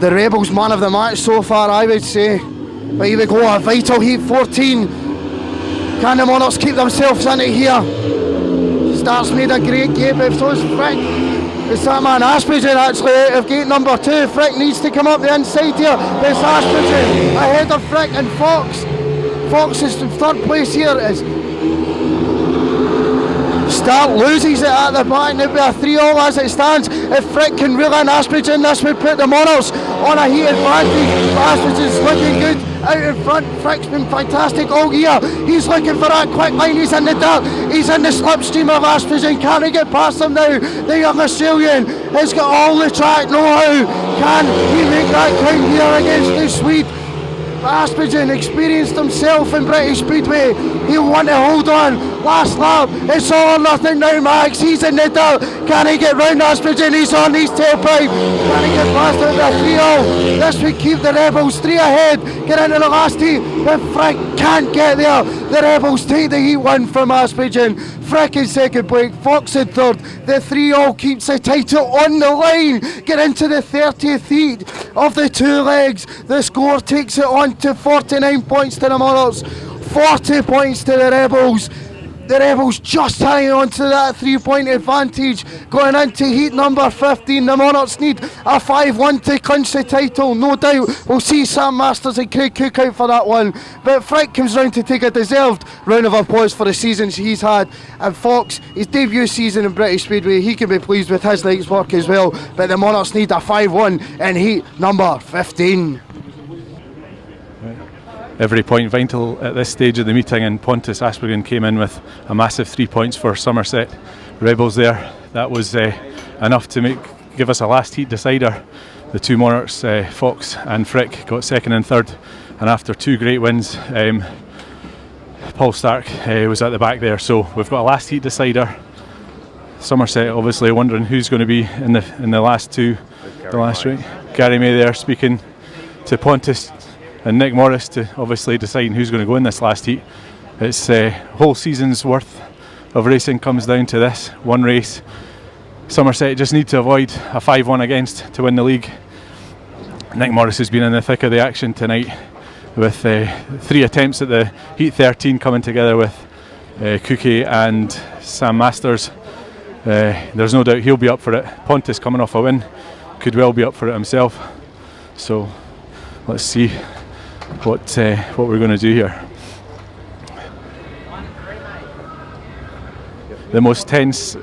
the Rebels man of the match so far, I would say. But here we go, a vital heat 14. Can the Monarchs keep themselves in it here? Stark's made a great gate, but so is Frick. It's that man Aspergen actually out of gate number 2. Frick needs to come up the inside here. It's Aspergen ahead of Frick and Fox. Fox is in third place here. Stark loses it at the back. It'll be a 3-all as it stands. If Frick can reel in Aspergen, this would put the Monarchs on a heat advantage. Aspergen's looking good out in front. Frick's been fantastic all year. He's looking for that quick line. He's in the dirt. He's in the slipstream of Aspergen. Can he get past him now? The young Australian has got all the track know-how. Can he make that count here against the Swede? Aspergen experienced himself in British Speedway. He'll want to hold on. Last lap, it's all or nothing now, Max. He's in the dirt. Can he get round Aspergen? He's on his tailpipe. Can he get past it with a 3-0? This would keep the Rebels 3 ahead. Get into the last heat, but Frick can't get there. The Rebels take the heat win from Aspergen. Frick in second place, Fox in third. The 3-0 keeps the title on the line. Get into the 30th heat of the 2 legs. The score takes it on to 49 points to the Monarchs, 40 points to the Rebels. The Rebels just hanging on to that 3-point advantage going into heat number 15. The Monarchs need a 5-1 to clinch the title, no doubt. We'll see Sam Masters and Craig Cook out for that one, but Frick comes round to take a deserved round of applause for the seasons he's had. And Fox, his debut season in British Speedway, he can be pleased with his night's work as well, but the Monarchs need a 5-1 in heat number 15. Every point vital at this stage of the meeting, and Pontus Aspergen came in with a massive 3 points for Somerset Rebels there. That was enough to give us a last heat decider. The 2 Monarchs, Fox and Frick, got second and third, and after 2 great wins, Paul Stark was at the back there. So we've got a last heat decider. Somerset obviously wondering who's going to be in the last 2, the last race. Gary May there speaking to Pontus and Nick Morris to obviously deciding who's going to go in this last heat. It's whole season's worth of racing comes down to this one race. Somerset just need to avoid a 5-1 against to win the league. Nick Morris has been in the thick of the action tonight with 3 attempts at the heat 13 coming together with Cookie and Sam Masters. There's no doubt he'll be up for it. Pontus coming off a win, could well be up for it himself. So let's see what we're going to do here. The most tense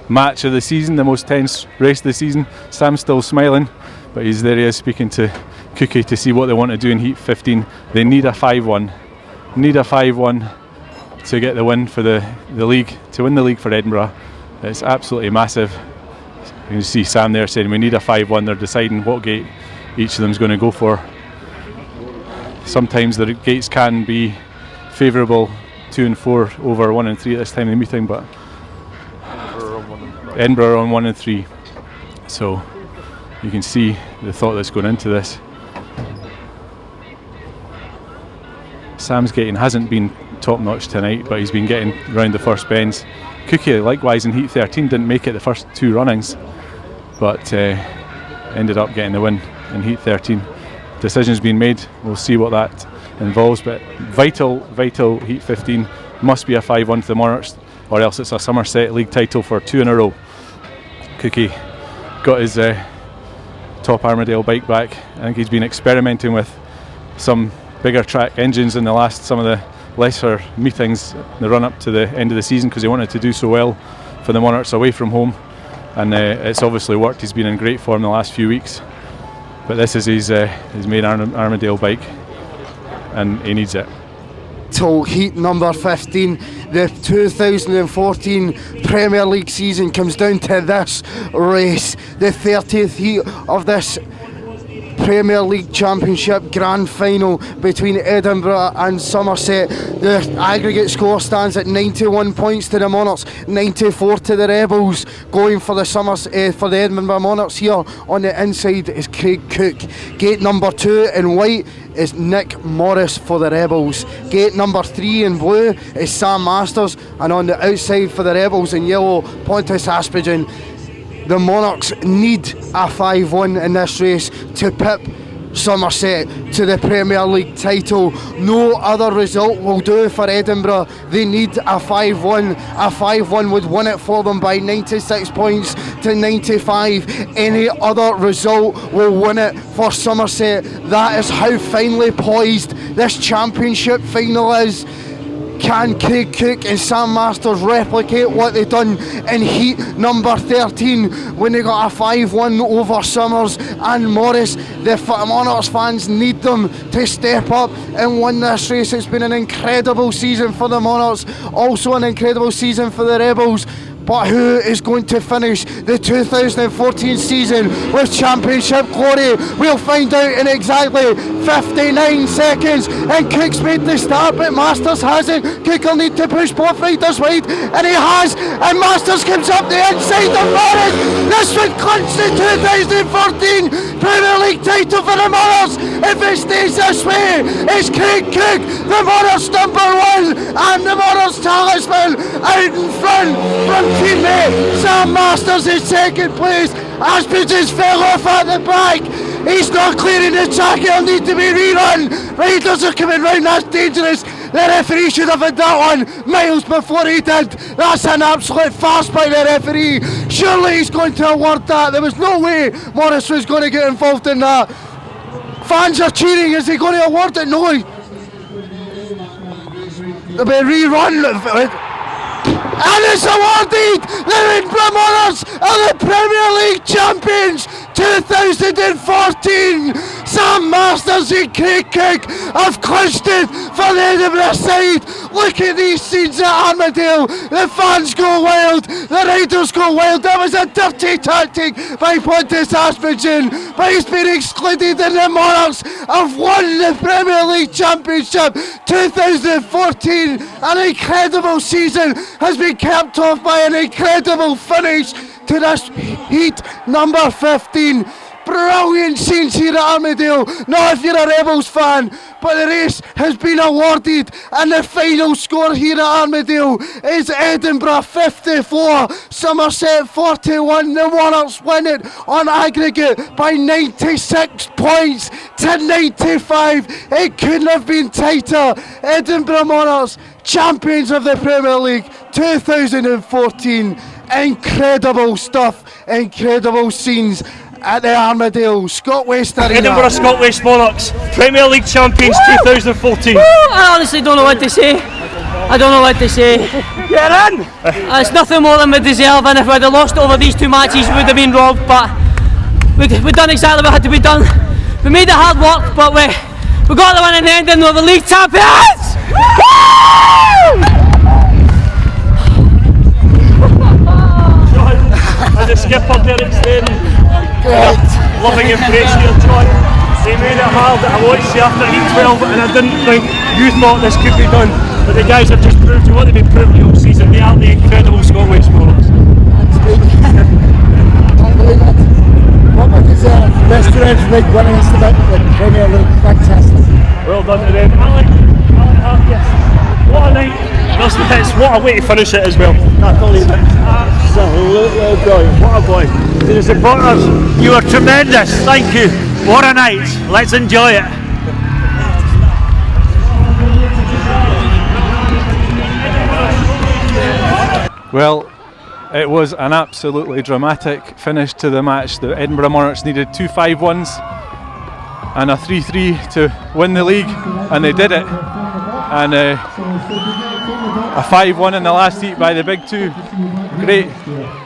match of the season, the most tense race of the season. Sam's still smiling, but he is speaking to Cookie to see what they want to do in heat 15. They need a 5-1. Need a 5-1 to get the win for the league, to win the league for Edinburgh. It's absolutely massive. You can see Sam there saying we need a 5-1. They're deciding what gate each of them is going to go for. Sometimes the gates can be favourable 2 and 4 over 1 and 3 at this time of the meeting, but Edinburgh on 1 and 3. So you can see the thought that's going into this. Sam's gating hasn't been top notch tonight, but he's been getting round the first bends. Cookie likewise in heat 13 didn't make it the first 2 runnings, but ended up getting the win in heat 13. Decisions being made, we'll see what that involves, but vital heat 15 must be a 5-1 to the Monarchs, or else it's a Somerset League title for 2 in a row. Cookie got his top Armadale bike back. I think he's been experimenting with some bigger track engines in some of the lesser meetings in the run up to the end of the season, because he wanted to do so well for the Monarchs away from home, and it's obviously worked. He's been in great form the last few weeks. But this is his main Armadale bike, and he needs it. Till heat number 15, the 2014 Premier League season comes down to this race, the 30th heat of this Premier League Championship Grand Final between Edinburgh and Somerset. The aggregate score stands at 91 points to the Monarchs, 94 to the Rebels. Going for the Edinburgh Monarchs here on the inside is Craig Cook. Gate number 2 in white is Nick Morris for the Rebels. Gate number 3 in blue is Sam Masters, and on the outside for the Rebels in yellow, Pontus Aspergen. The Monarchs need a 5-1 in this race to pip Somerset to the Premier League title. No other result will do for Edinburgh. They need a 5-1. A 5-1 would win it for them by 96 points to 95. Any other result will win it for Somerset. That is how finely poised this championship final is. Can Craig Cook and Sam Masters replicate what they done in heat number 13 when they got a 5-1 over Summers and Morris? The Monarchs fans need them to step up and win this race. It's been an incredible season for the Monarchs, also an incredible season for the Rebels. But who is going to finish the 2014 season with championship glory? We'll find out in exactly 59 seconds. And Cook's made the start, but Masters hasn't. Cook will need to push both riders wide, and he has. And Masters comes up the inside of Morris. This would clinch the 2014 Premier League title for the Monarchs. If it stays this way, it's Craig Cook, the Monarchs #1 and the Monarchs talisman, out in front from teammate Sam Masters in second place. Aspen just fell off at the back. He's not clearing the track, it'll need to be rerun. Riders are coming round, that's dangerous. The referee should have had that one miles before he did. That's an absolute farce by the referee. Surely he's going to award that. There was no way Morris was going to get involved in that. Fans are cheering, is he going to award it? No. There'll be a rerun. And it's awarded! The Edinburgh Monarchs are the Premier League champions 2014! Sam Masters and Craig Cook have clinched it for the Edinburgh side. Look at these scenes at Armadale. The fans go wild, the riders go wild. That was a dirty tactic by Pontus Aspergen, but he's been excluded, and the Monarchs have won the Premier League Championship 2014. An incredible season has been capped off by an incredible finish to this heat number 15. Brilliant scenes here at Armadale. Not if you're a Rebels fan, but the race has been awarded, and the final score here at Armadale is Edinburgh 54, Somerset 41. The Monarchs win it on aggregate by 96 points to 95. It couldn't have been tighter. Edinburgh Monarchs, champions of the Premier League 2014. Incredible stuff, incredible scenes at the Armadale Scott West Arena. Edinburgh Scott West Monarchs, Premier League champions 2014. I honestly don't know what to say. I don't know what to say. Get in! It's nothing more than we deserve, and if we'd have lost over these two matches, we would have been robbed. But we've done exactly what had to be done. We made it hard work, but we got the win in the end, and we're the league champions! And the skipper Derek Steady, loving embrace here, John. They made it hard. I watched the after heat 12 and I didn't think you thought this could be done, but the guys have just proved what they've been proving all season. They are the incredible Scott West Monarchs. What was best friends league winning is the Premier League? Fantastic. Well done to them. Alec Harkins, what a night. What a way to finish it as well. Not believe it. Absolutely brilliant. What a boy. To the supporters, you were tremendous. Thank you. What a night. Let's enjoy it. Well, it was an absolutely dramatic finish to the match. The Edinburgh Monarchs needed 2 5-1s and a 3-3 to win the league, and they did it. And a 5-1 in the last heat by the big two. Great.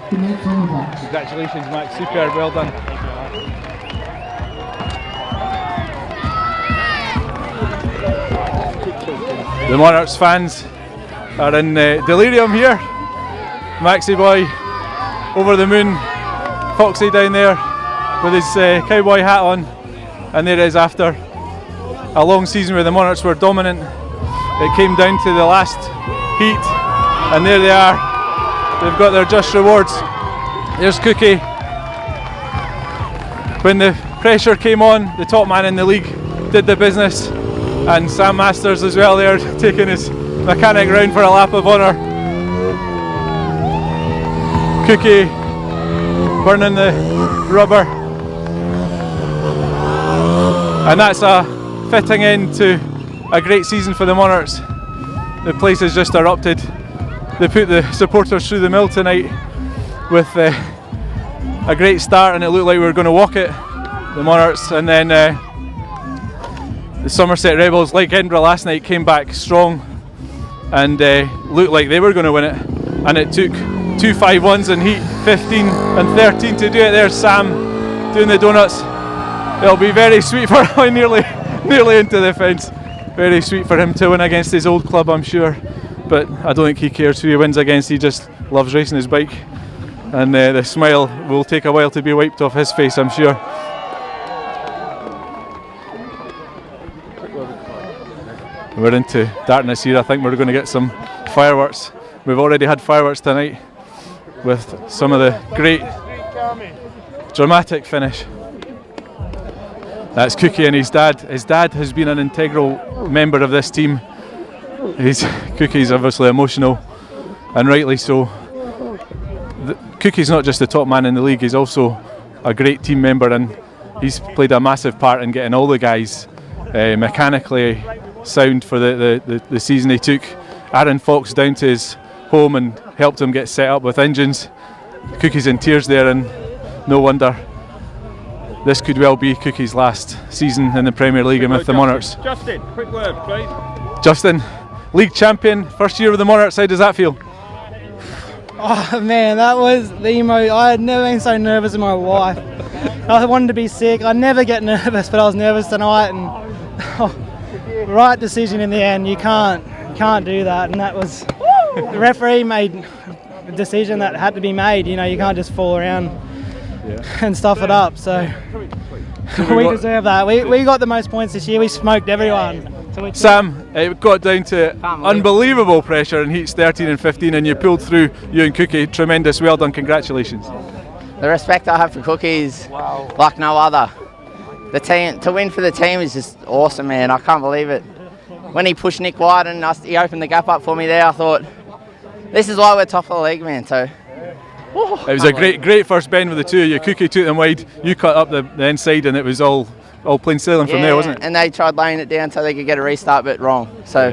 Congratulations, Max. Superb. Well done. The Monarchs fans are in delirium here. Maxie boy over the moon. Foxy down there with his cowboy hat on. And there it is after a long season where the Monarchs were dominant. It came down to the last heat, and there they are. They've got their just rewards. There's Cookie. When the pressure came on, the top man in the league did the business, and Sam Masters as well there, taking his mechanic round for a lap of honour. Cookie burning the rubber. And that's a fitting end to a great season for the Monarchs. The place has just erupted. They put the supporters through the mill tonight with a great start, and it looked like we were going to walk it, the Monarchs, and then the Somerset Rebels, like Edinburgh last night, came back strong and looked like they were going to win it. And it took 2 5-1s in heat 15 and 13 to do it. There's Sam doing the donuts. It'll be very sweet for him, nearly into the fence. Very sweet for him to win against his old club, I'm sure. But I don't think he cares who he wins against. He just loves racing his bike, and the smile will take a while to be wiped off his face, I'm sure. We're into darkness here. I think we're going to get some fireworks. We've already had fireworks tonight with some of the great dramatic finish. That's Cookie and his dad. His dad has been an integral member of this team. Cookie's obviously emotional, and rightly so. Cookie's not just the top man in the league, he's also a great team member, and he's played a massive part in getting all the guys mechanically sound for the season. He took Aaron Fox down to his home and helped him get set up with engines. Cookie's in tears there, and no wonder. This could well be Cookie's last season in the Premier League and with the Monarchs. Justin, quick word, please. Justin, league champion, first year with the Monarchs, how does that feel? Oh man, that was the most. I had never been so nervous in my life. I wanted to be sick. I never get nervous, but I was nervous tonight, and right decision in the end. You can't do that, and that was the referee made a decision that had to be made. You know, you can't just fall around and stuff it up. So we deserve that. We got the most points this year. We smoked everyone. So Sam, it got down to unbelievable pressure in heats 13 and 15, and you pulled through, you and Cookie. Tremendous, well done, congratulations. The respect I have for Cookie is like no other. The team, to win for the team is just awesome, man. I can't believe it. When he pushed Nick wide and he opened the gap up for me there, I thought, this is why we're top of the league, man. So it was a great first bend with the two of you. Cookie took them wide, you cut up the inside, and it was all plain sailing from there, wasn't it? And they tried laying it down so they could get a restart, but wrong. So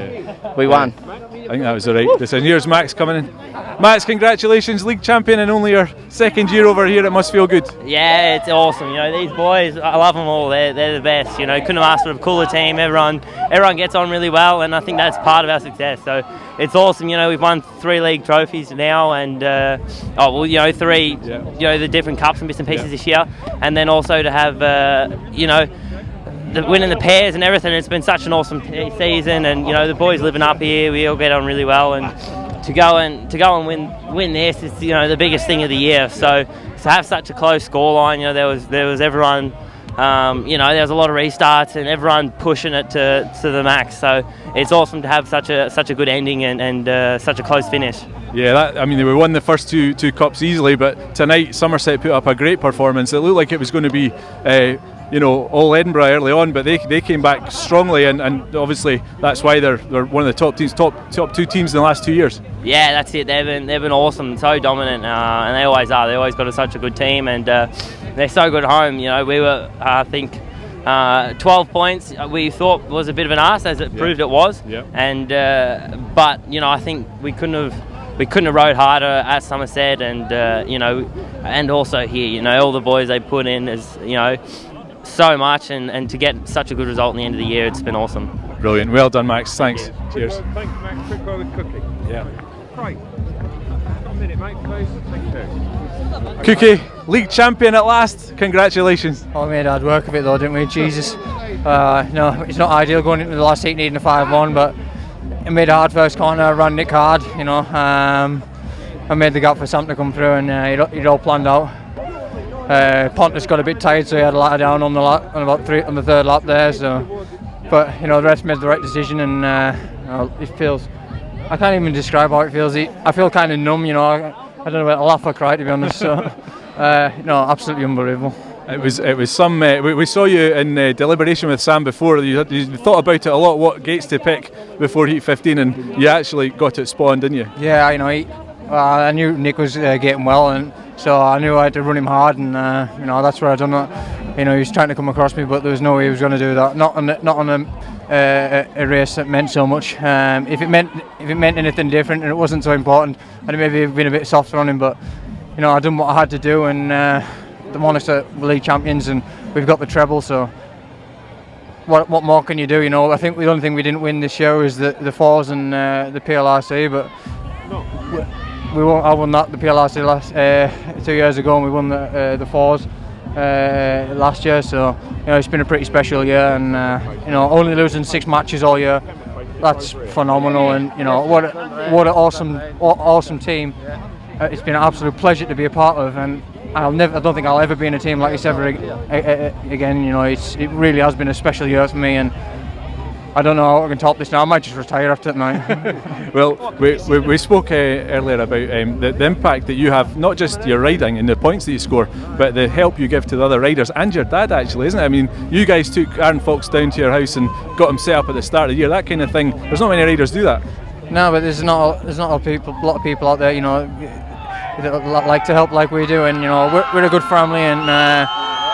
we won. I think that was the right decision. Here's Max coming in. Max, congratulations, league champion in only your second year over here. It must feel good. Yeah, it's awesome. You know, these boys, I love them all. They're the best. You know, couldn't have asked for a cooler team. Everyone gets on really well, and I think that's part of our success. So it's awesome. You know, we've won 3 league trophies now, and 3. You know, the different cups and bits and pieces this year, and then also to have winning the pairs and everything. It's been such an awesome season, and you know, the boys living up here, we all get on really well, and to go and win this is, you know, the biggest thing of the year. So to have such a close scoreline, you know, there was everyone, there was a lot of restarts and everyone pushing it to the max. So it's awesome to have such a good ending and such a close finish. Yeah, they won the first two cups easily, but tonight Somerset put up a great performance. It looked like it was going to be all Edinburgh early on, but they came back strongly, and obviously that's why they're one of the top teams, top 2 teams in the last 2 years. Yeah, that's it. They've been awesome, so dominant, and they always are. They always got such a good team, and they're so good at home. You know, we were, I think, 12 points. We thought was a bit of an arse, as it proved it was. Yep. And but you know, I think we couldn't have rode harder at Somerset, and and also here. You know, all the boys they put in is, so much, and to get such a good result in the end of the year, it's been awesome. Brilliant. Well done, Max. Thanks. Cheers. Thank you, Max. Quick word with Cookie. Yeah. Craig, got a minute, mate, please. Thank you. Cookie, league champion at last. Congratulations. Oh, we made hard work of it though, didn't we? Jesus. No, it's not ideal going into the last heat needing a 5-1, but it made it hard first corner. Ran Nick hard, I made the gap for Sam to come through, and he'd all planned out. Pontus got a bit tired, so he had a ladder down on the third lap there. So, but the rest made the right decision, and it feels. I can't even describe how it feels. I feel kind of numb, I don't know whether to laugh or cry, to be honest. So, no, absolutely unbelievable. It was some. We saw you in deliberation with Sam before. You thought about it a lot, what gates to pick before heat 15, and you actually got it spot on, didn't you? Yeah, I knew Nick was getting well, and so I knew I had to run him hard, and that's where I done that. He was trying to come across me, but there was no way he was going to do that. Not on a race that meant so much. If it meant anything different and it wasn't so important, I'd maybe been a bit softer on him. But I done what I had to do, and the Monarchs are league champions, and we've got the treble. So what more can you do? I think the only thing we didn't win this year is the fours and the PLRC, but. I won the PLRC last 2 years ago, and we won the fours last year. So it's been a pretty special year, and only losing 6 matches all year, that's phenomenal. And what an awesome team. it's been an absolute pleasure to be a part of, and I don't think I'll ever be in a team like this ever again. You know, it really has been a special year for me, and I don't know how I can top this now. I might just retire after tonight. Well, we spoke earlier about the impact that you have, not just your riding and the points that you score, but the help you give to the other riders and your dad, actually, isn't it? I mean, you guys took Aaron Fox down to your house and got him set up at the start of the year, that kind of thing. There's not many riders do that. No, but there's not a lot of people out there, you know, that like to help like we do, and you know, we're a good family, and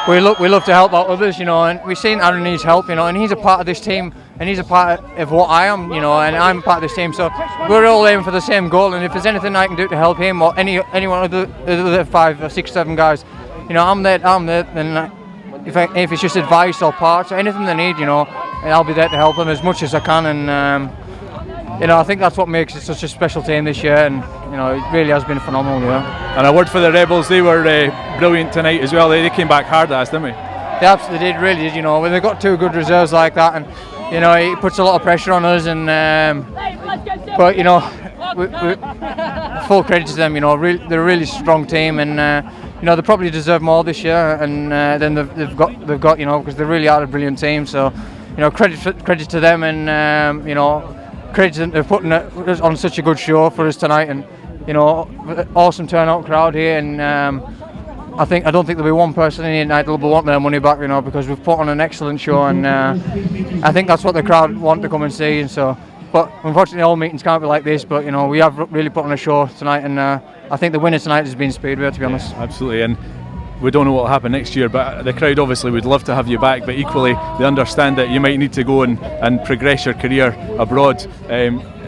we love to help out others, you know, and we've seen Aaron needs help, you know, and he's a part of this team, and he's a part of what I am, you know, and I'm a part of this team, so we're all aiming for the same goal, and if there's anything I can do to help him or anyone of the 5 or 6, 7 guys, you know, I'm there, and if it's just advice or parts or anything they need, you know, I'll be there to help them as much as I can, and you know, I think that's what makes it such a special team this year, and you know, it really has been phenomenal, you know. And a word for the Rebels, they were brilliant tonight as well. They came back hard at us, didn't we? They absolutely did, really did, you know. When they've got 2 good reserves like that, and you know, it puts a lot of pressure on us, and but you know, full credit to them, you know. They're a really strong team, and you know, they probably deserve more this year, and then they've got, you know, because they really are a brilliant team. So, you know, credit to them, and you know, credit to them for putting it on such a good show for us tonight, and you know, awesome turnout crowd here, and I don't think there'll be one person in here tonight that'll want their money back, you know, because we've put on an excellent show, and I think that's what the crowd want to come and see, and so. But unfortunately, all meetings can't be like this. But you know, we have really put on a show tonight, and I think the winner tonight has been Speedway, to be honest. Absolutely, and we don't know what will happen next year, but the crowd obviously would love to have you back, but equally they understand that you might need to go and progress your career abroad.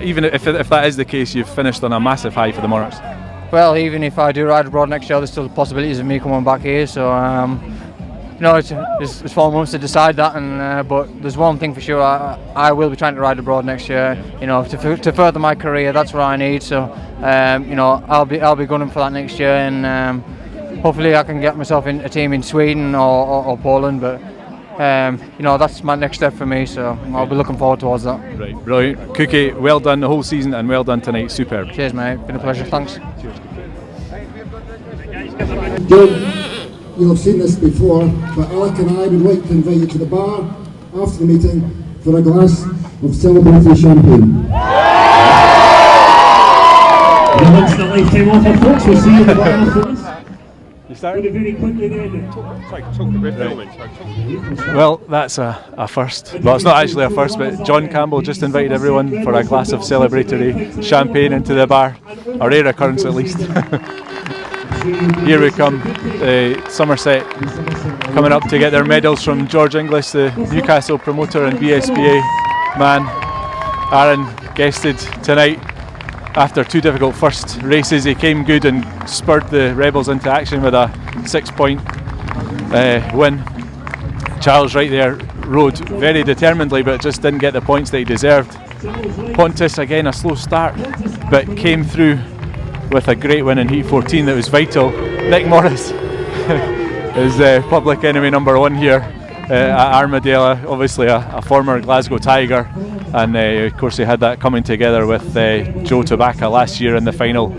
Even if that is the case, you've finished on a massive high for the Monarchs. Well, even if I do ride abroad next year, there's still possibilities of me coming back here, so you know, it's 4 months to decide that, and but there's one thing for sure, I will be trying to ride abroad next year, you know, to further my career. That's what I need, so you know, I'll be gunning for that next year, and hopefully I can get myself in a team in Sweden or Poland, but you know, that's my next step for me, so I'll be looking forward towards that. Right, brilliant. Cookie, well done the whole season, and well done tonight, superb. Cheers mate, been a pleasure, thanks. Cheers. John, you'll have seen this before, but Alec and I would like to invite you to the bar after the meeting for a glass of celebratory champagne. Well, it's the lifetime offer, folks. We'll see you in the bar after this. You start? Very quickly then. Well, that's a first. Well, it's not actually a first, but John Campbell just invited everyone for a glass of celebratory champagne into the bar. A rare occurrence, at least. Here we come, Somerset coming up to get their medals from George Inglis, the Newcastle promoter and BSBA man. Aaron guested tonight after 2 difficult first races. He came good and spurred the Rebels into action with a 6-point win. Charles right there rode very determinedly, but just didn't get the points that he deserved. Pontus again a slow start, but came through with a great win in Heat 14 that was vital. Nick Morris is public enemy number 1 here at Armadale, obviously a former Glasgow Tiger, and of course he had that coming together with Joe Tobacco last year in the final,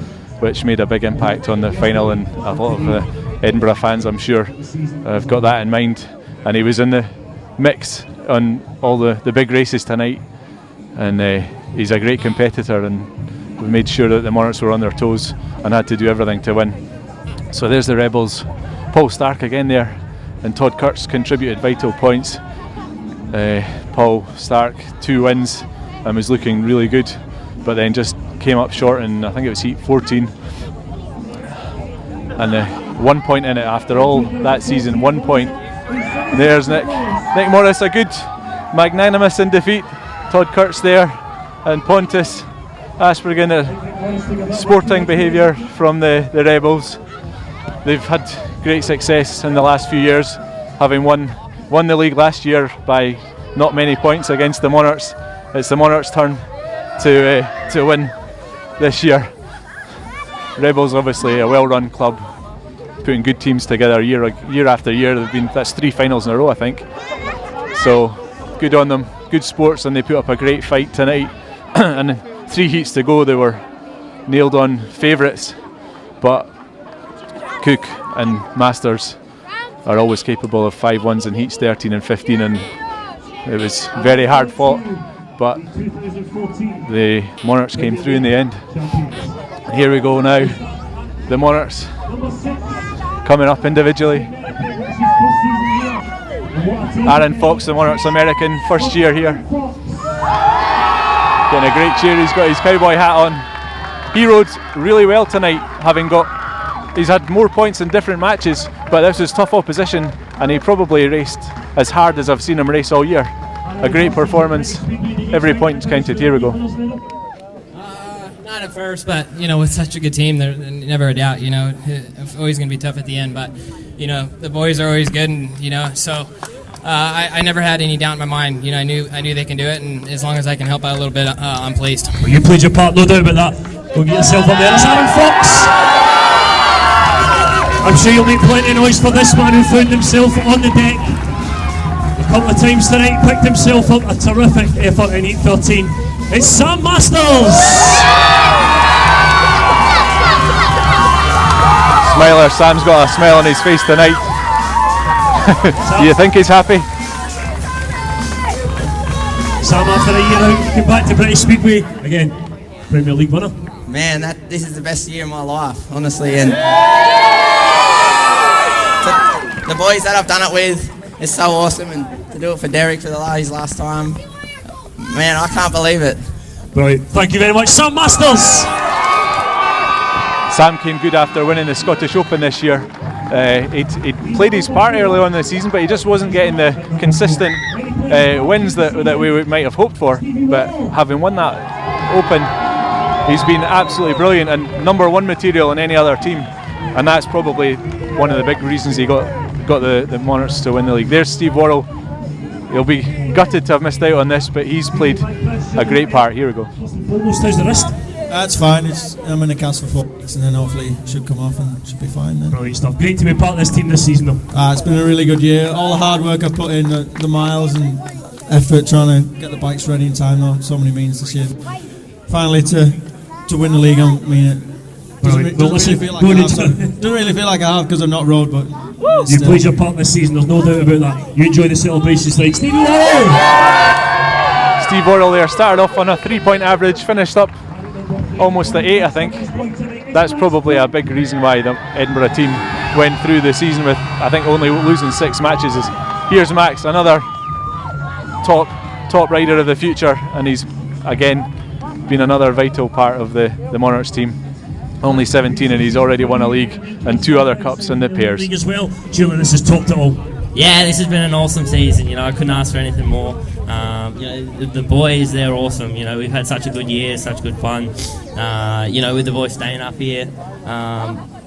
which made a big impact on the final, and a lot of Edinburgh fans, I'm sure, have got that in mind. And he was in the mix on all the big races tonight, and he's a great competitor, and we made sure that the Monarchs were on their toes and had to do everything to win. So there's the Rebels. Paul Stark again there, and Todd Kurtz contributed vital points. Paul Stark 2 wins and was looking really good, but then just came up short in, I think it was Heat 14. And 1 point in it after all that season, 1 point. There's Nick Morris, a good magnanimous in defeat. Todd Kurtz there, and Pontus Aspergen, sporting behaviour from the Rebels. They've had great success in the last few years, having won the league last year by not many points against the Monarchs. It's the Monarchs' turn to win this year. Rebels obviously a well-run club, putting good teams together year after year. That's 3 finals in a row, I think. So good on them, good sports, and they put up a great fight tonight. And 3 heats to go, they were nailed on favourites, but Cook and Masters are always capable of 5-1s in heats 13 and 15, and it was very hard fought, but the Monarchs came through in the end. Here we go now, the Monarchs coming up individually. Aaron Fox, the Monarchs American, first year here. Getting a great cheer, he's got his cowboy hat on. He rode really well tonight, he's had more points in different matches, but this was tough opposition and he probably raced as hard as I've seen him race all year. A great performance, every point counted. Here we go. Not at first, but with such a good team, there's never a doubt. It's always going to be tough at the end, but the boys are always good, and so I never had any doubt in my mind. I knew they can do it, and as long as I can help out a little bit, I'm pleased. Well, you played your part, no doubt about that. Go get yourself up there. It's Aaron Fox. I'm sure you'll make plenty of noise for this man who found himself on the deck a couple of times tonight, picked himself up a terrific effort in heat 13. It's Sam Masters. Smiler, Sam's got a smile on his face tonight. Do you think he's happy? Sam, after a year out, came back to British Speedway again, Premier League winner. Man, this is the best year of my life, honestly, and the boys that I've done it with is so awesome, and to do it for Derek for his last time, man, I can't believe it. Right, thank you very much, Sam Masters. Sam came good after winning the Scottish Open this year. He'd played his part early on in the season, but he just wasn't getting the consistent wins that we might have hoped for. But having won that Open, he's been absolutely brilliant and #1 material in any other team, and that's probably one of the big reasons he got the Monarchs to win the league. There's Steve Worrell. He'll be gutted to have missed out on this, but he's played a great part. Here we go. Almost how's the wrist? That's fine. I'm in the cast for 4 weeks, and then hopefully it should come off and should be fine then. Brilliant stuff. Great to be part of this team this season, though. It's been a really good year. All the hard work I put in, the miles and effort trying to get the bikes ready in time, though, so many means this year. Finally to win the league, I mean it. Doesn't really feel like I have because I'm not road, but you played your part this season, there's no doubt about that. You enjoy the celebrations like Steve Worrell. Steve Worrell there started off on a 3-point average, finished up almost at 8, I think. That's probably a big reason why the Edinburgh team went through the season with, I think, only losing 6 matches. Here's Max, another top rider of the future, and he's again been another vital part of the Monarchs team. Only 17 and he's already won a league and 2 other cups in the pairs. League as well. Julian, this has topped it all. Yeah, this has been an awesome season. I couldn't ask for anything more. The boys, they're awesome. We've had such a good year, such good fun. With the boys staying up here.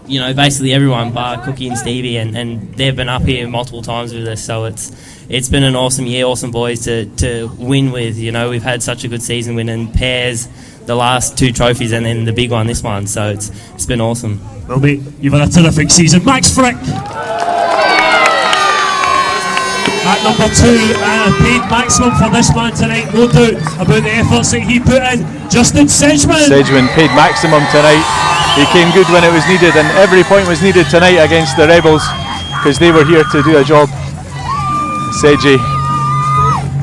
Basically everyone bar Cookie and Stevie, and they've been up here multiple times with us. So it's been an awesome year, awesome boys to win with. We've had such a good season winning pairs, the last 2 trophies, and then the big one, this one. So it's been awesome. Well, mate, you've had a terrific season. Max Frick. At number 2, paid maximum for this man tonight. No doubt about the efforts that he put in. Justin Sedgman. Sedgman paid maximum tonight. He came good when it was needed, and every point was needed tonight against the Rebels because they were here to do a job. Sedgy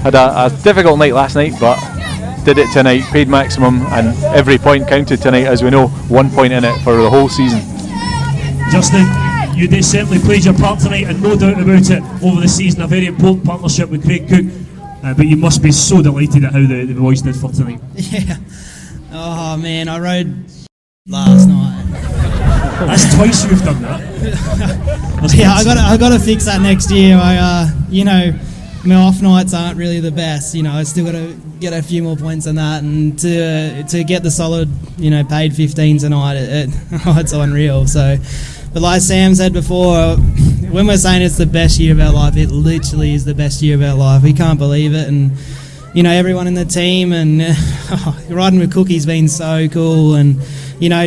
had a difficult night last night, but did it tonight, paid maximum, and every point counted tonight. As we know, 1 point in it for the whole season. Justin, you did certainly played your part tonight, and no doubt about it, over the season, a very important partnership with Craig Cook, but you must be so delighted at how the boys did for tonight. Yeah. Oh man, I rode last night. That's twice you've done that. Yeah, I got to fix that next year. My off nights aren't really the best. I still got to get a few more points than that, and to get the solid, paid 15 tonight, it's unreal. So, but like Sam said before, when we're saying it's the best year of our life, it literally is the best year of our life. We can't believe it, and everyone in the team, and riding with Cookie's been so cool, and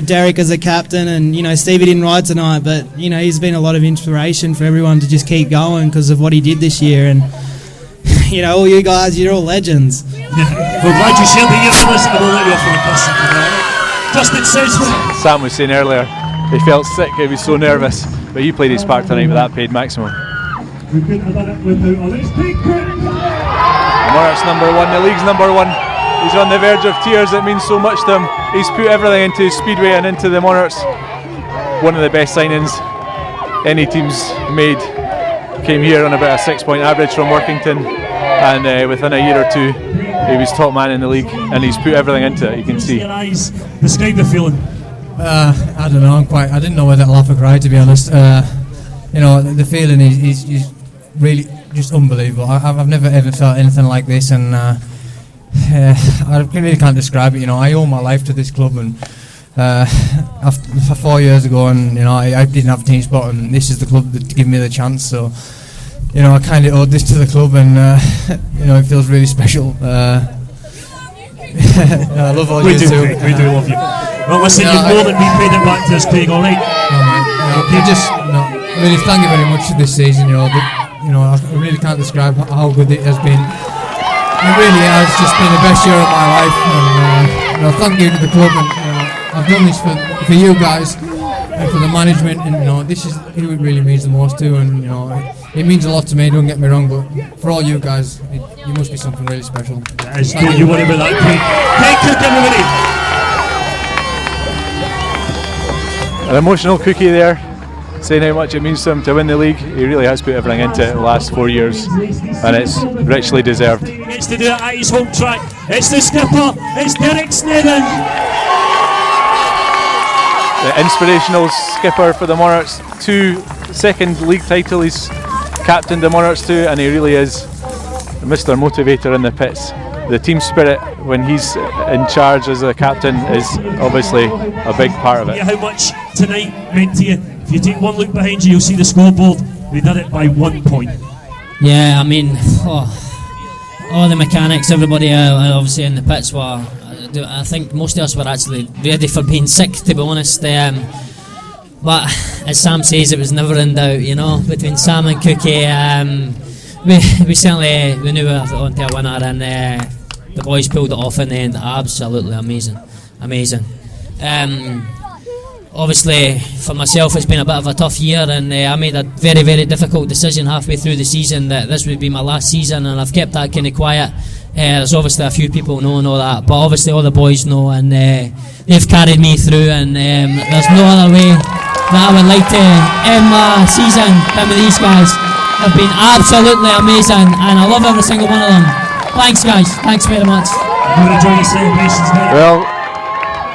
Derek as a captain, and Stevie didn't ride tonight, but he's been a lot of inspiration for everyone to just keep going because of what he did this year, and all you guys, you're all legends. We're glad you shared the year with us, and we'll let you off on a question. Justin Sedgman. Sam was saying earlier, he felt sick, he was so nervous, but he played his part tonight with that paid maximum. We couldn't have done it without all this. Take credit. The Monarchs number 1, the league's number 1. He's on the verge of tears, it means so much to him. He's put everything into Speedway and into the Monarchs. One of the best signings any team's made. Came here on about a 6-point average from Workington, and within a year or two he was top man in the league, and he's put everything into it, you can see. Describe the feeling. I don't know, I didn't know whether to laugh or cry, to be honest. You know, the feeling is really just unbelievable. I've never ever felt anything like this, and I really can't describe it. You know, I owe my life to this club, and after 4 years ago, and you know, I didn't have a team spot, and this is the club that gave me the chance. So, you know, I kind of owed this to the club, and you know, it feels really special. I love all you too. We do love you. Well, listen, you've more than repaid it back to us, Craig. All right. Really, thank you very much for this season. You know, I really can't describe how good it has been. It really has just been the best year of my life, and you know, thank you to the club. And I've done this for you guys and for the management, and you know, this is who it really means the most to, and you know, it means a lot to me. Don't get me wrong, but for all you guys, you must be something really special. Don't you worry about that, Craig. Craig Cook, everybody. An emotional Cookie there, saying how much it means to him to win the league. He really has put everything into it the last 4 years, and it's richly deserved. Gets to do it at his home track. It's the skipper, it's Derek Snedden. The inspirational skipper for the Monarchs, 2 second league title, he's captained the Monarchs too, and he really is Mr. Motivator in the pits. The team spirit when he's in charge as a captain is obviously a big part of it. Yeah, how much tonight meant to you? If you take one look behind you, you'll see the scoreboard. We did it by 1 point. Yeah, I mean, all the mechanics, everybody obviously in the pits were. I think most of us were actually ready for being sick, to be honest. But as Sam says, it was never in doubt, you know, between Sam and Cookie. We certainly knew we were on to a winner, and the boys pulled it off in the end. Absolutely amazing. Obviously, for myself, it's been a bit of a tough year, and I made a very, very difficult decision halfway through the season that this would be my last season, and I've kept that kind of quiet. There's obviously a few people know and all that, but obviously all the boys know, and they've carried me through, and there's no other way that I would like to end my season than with these guys. They've been absolutely amazing, and I love every single one of them. Thanks, guys. Thanks very much. Well,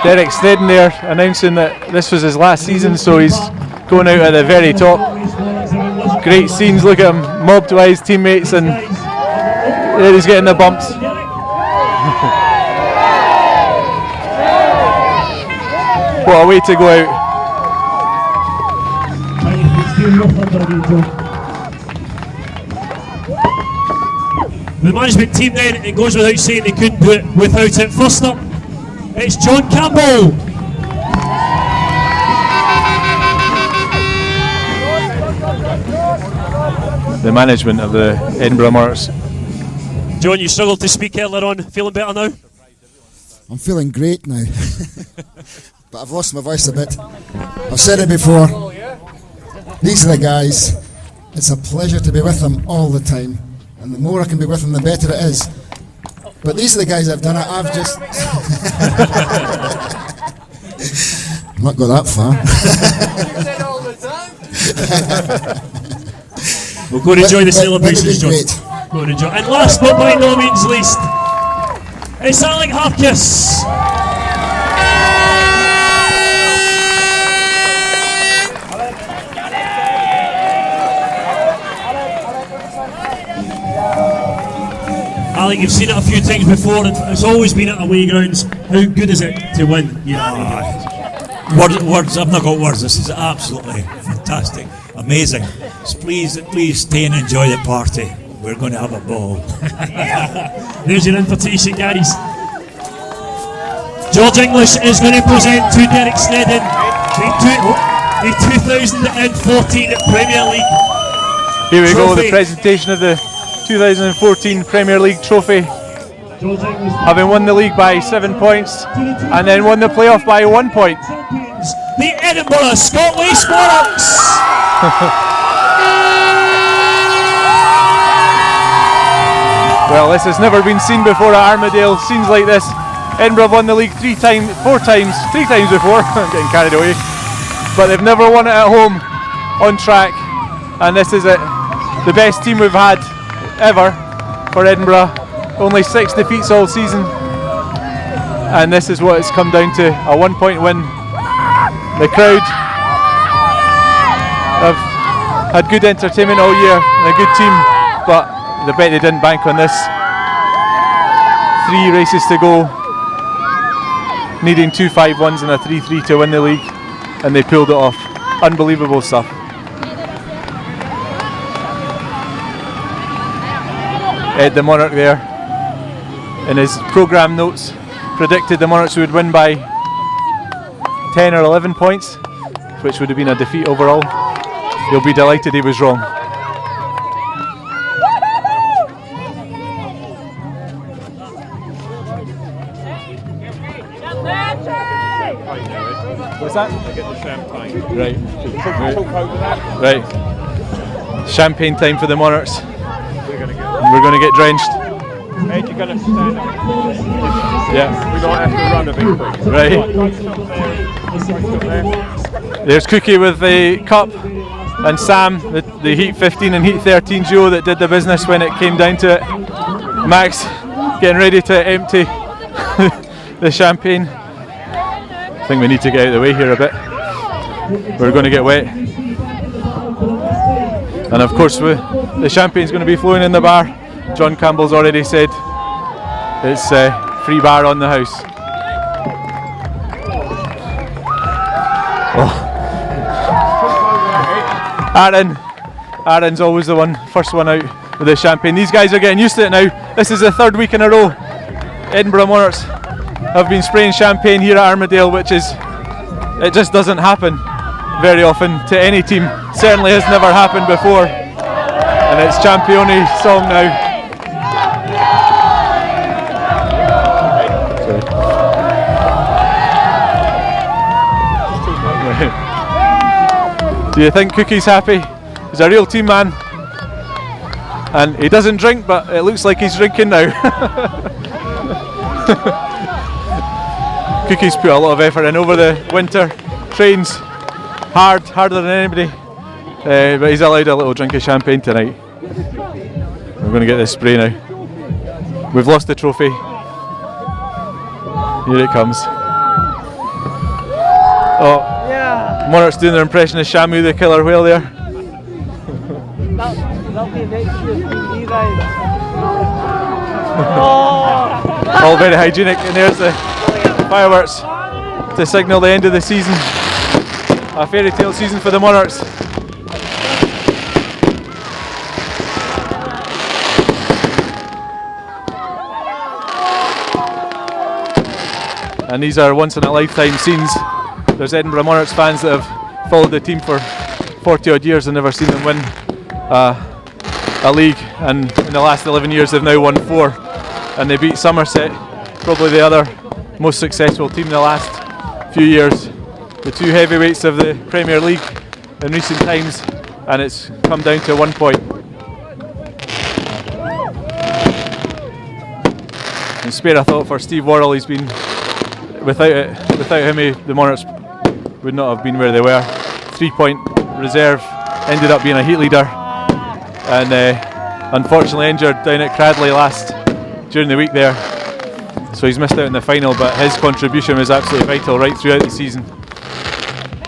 Derek Snedden there announcing that this was his last season, so he's going out at the very top. Great scenes, look at him mobbed by his teammates, and there he's getting the bumps. What a way to go out. The management team then, it goes without saying they couldn't do it without it. First up, it's John Campbell. The management of the Edinburgh Monarchs. John, you struggled to speak earlier on. Feeling better now? I'm feeling great now. But I've lost my voice a bit. I've said it before. These are the guys. It's a pleasure to be with them all the time. And the more I can be with them, the better it is. But these are the guys that have done it. I've just... not go that far. We'll go and enjoy the celebrations, John. Go and enjoy. And last but by no means least, it's Alec Harkis. Alec, you've seen it a few times before, and it's always been at away grounds. How good is it to win? Words, I've not got words. This is absolutely fantastic, amazing. Please stay and enjoy the party. We're going to have a ball. There's your invitation, guys. George English is going to present to Derek Snedden the 2014 Premier League. Here we go, the presentation of the 2014 Premier League trophy. Having won the league by 7 points and then won the playoff by 1 point. the Edinburgh Scottish Monarchs. Well, this has never been seen before at Armadale. Scenes like this. Edinburgh have won the league 3 times before. I'm getting carried away. But they've never won it at home on track. And this is it. The best team we've had ever for Edinburgh. Only 6 defeats all season. And this is what it's come down to. A 1-point win. The crowd have had good entertainment all year and a good team. But I bet they didn't bank on this. 3 races to go, needing 2 5-1s and a 3-3 to win the league, and they pulled it off. Unbelievable stuff. Ed the Monarch there, in his programme notes, predicted the Monarchs would win by 10 or 11 points, which would have been a defeat overall. He'll be delighted he was wrong. What's that? To get the champagne. Right. Talk over that. Right. Champagne time for the Monarchs. We're going to get drenched. Ed, you're going to stand up. Yeah. We might have to run a bit quick. Right. There's Cookie with the cup, and Sam, the Heat 15 and Heat 13 duo that did the business when it came down to it. Max getting ready to empty the champagne. I think we need to get out of the way here a bit. We're going to get wet. And of course the champagne's going to be flowing in the bar. John Campbell's already said it's free bar on the house. Oh. Aaron's always the first one out with the champagne. These guys are getting used to it now. This is the 3rd week in a row Edinburgh Monarchs have been spraying champagne here at Armadale, it just doesn't happen very often to any team. Certainly has never happened before. And it's Champione song now. Do you think Cookie's happy? He's a real team man. And he doesn't drink, but it looks like he's drinking now. Cookie's put a lot of effort in over the winter. Trains harder than anybody. But he's allowed a little drink of champagne tonight. We're going to get this spray now. We've lost the trophy. Here it comes. Oh, yeah. Monarchs doing their impression of Shamu the killer whale there. That'll be next year's TV ride. All very hygienic, and there's the fireworks to signal the end of the season. A fairy tale season for the Monarchs. And these are once in a lifetime scenes. There's Edinburgh Monarchs fans that have followed the team for 40 odd years and never seen them win a league, and in the last 11 years they've now won 4, and they beat Somerset, probably the other most successful team in the last few years, the 2 heavyweights of the Premier League in recent times, and it's come down to 1 point. And spare a thought for Steve Worrell. He's been without him the Monarchs would not have been where they were. 3-point reserve, ended up being a heat leader, and unfortunately injured down at Cradley during the week there, so he's missed out in the final, but his contribution was absolutely vital right throughout the season,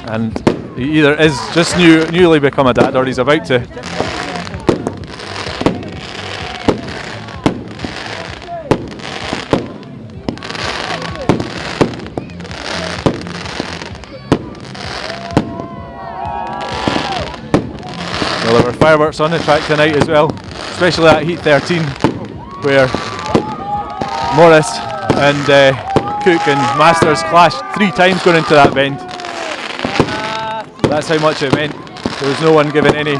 and he either is just newly become a dad or he's about to. Well, there were fireworks on the track tonight as well, especially at Heat 13, where Morris and Cook and Masters clashed 3 times going into that bend. That's how much it meant. There was no one giving any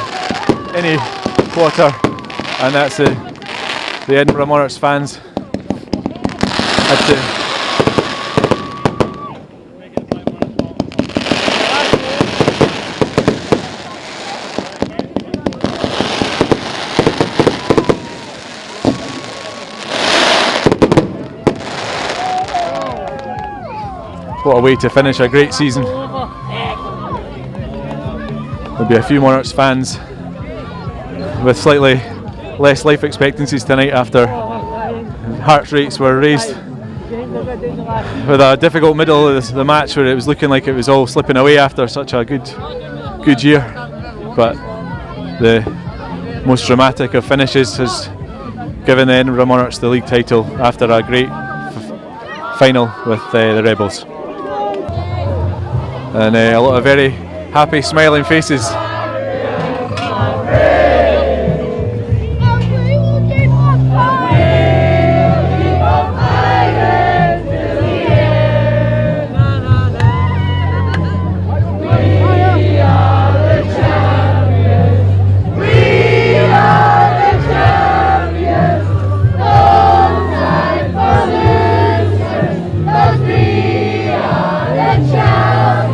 quarter, and that's the Edinburgh Monarchs fans had to what a way to finish a great season. There'll be a few Monarchs fans with slightly less life expectancies tonight after heart rates were raised with a difficult middle of the match where it was looking like it was all slipping away after such a good year. But the most dramatic of finishes has given the Edinburgh Monarchs the league title after a great final with the Rebels. And a lot of very happy, smiling faces.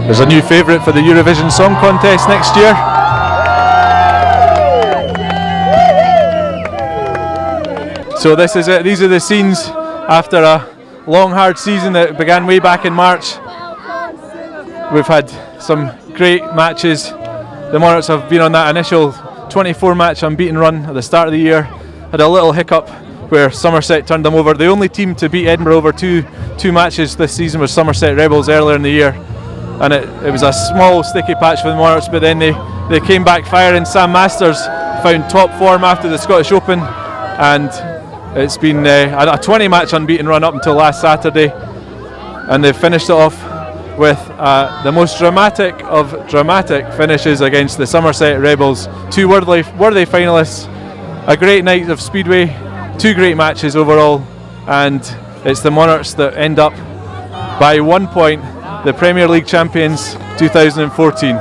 There's a new favourite for the Eurovision Song Contest next year. So this is it. These are the scenes after a long, hard season that began way back in March. We've had some great matches. The Monarchs have been on that initial 24-match unbeaten run at the start of the year. Had a little hiccup where Somerset turned them over. The only team to beat Edinburgh over two matches this season was Somerset Rebels earlier in the year. And it was a small sticky patch for the Monarchs, but then they came back firing. Sam Masters found top form after the Scottish Open, and it's been a 20-match unbeaten run up until last Saturday, and they've finished it off with the most dramatic of dramatic finishes against the Somerset Rebels. Two worthy finalists, a great night of Speedway, two great matches overall, and it's the Monarchs that end up by 1 point the Premier League champions 2014.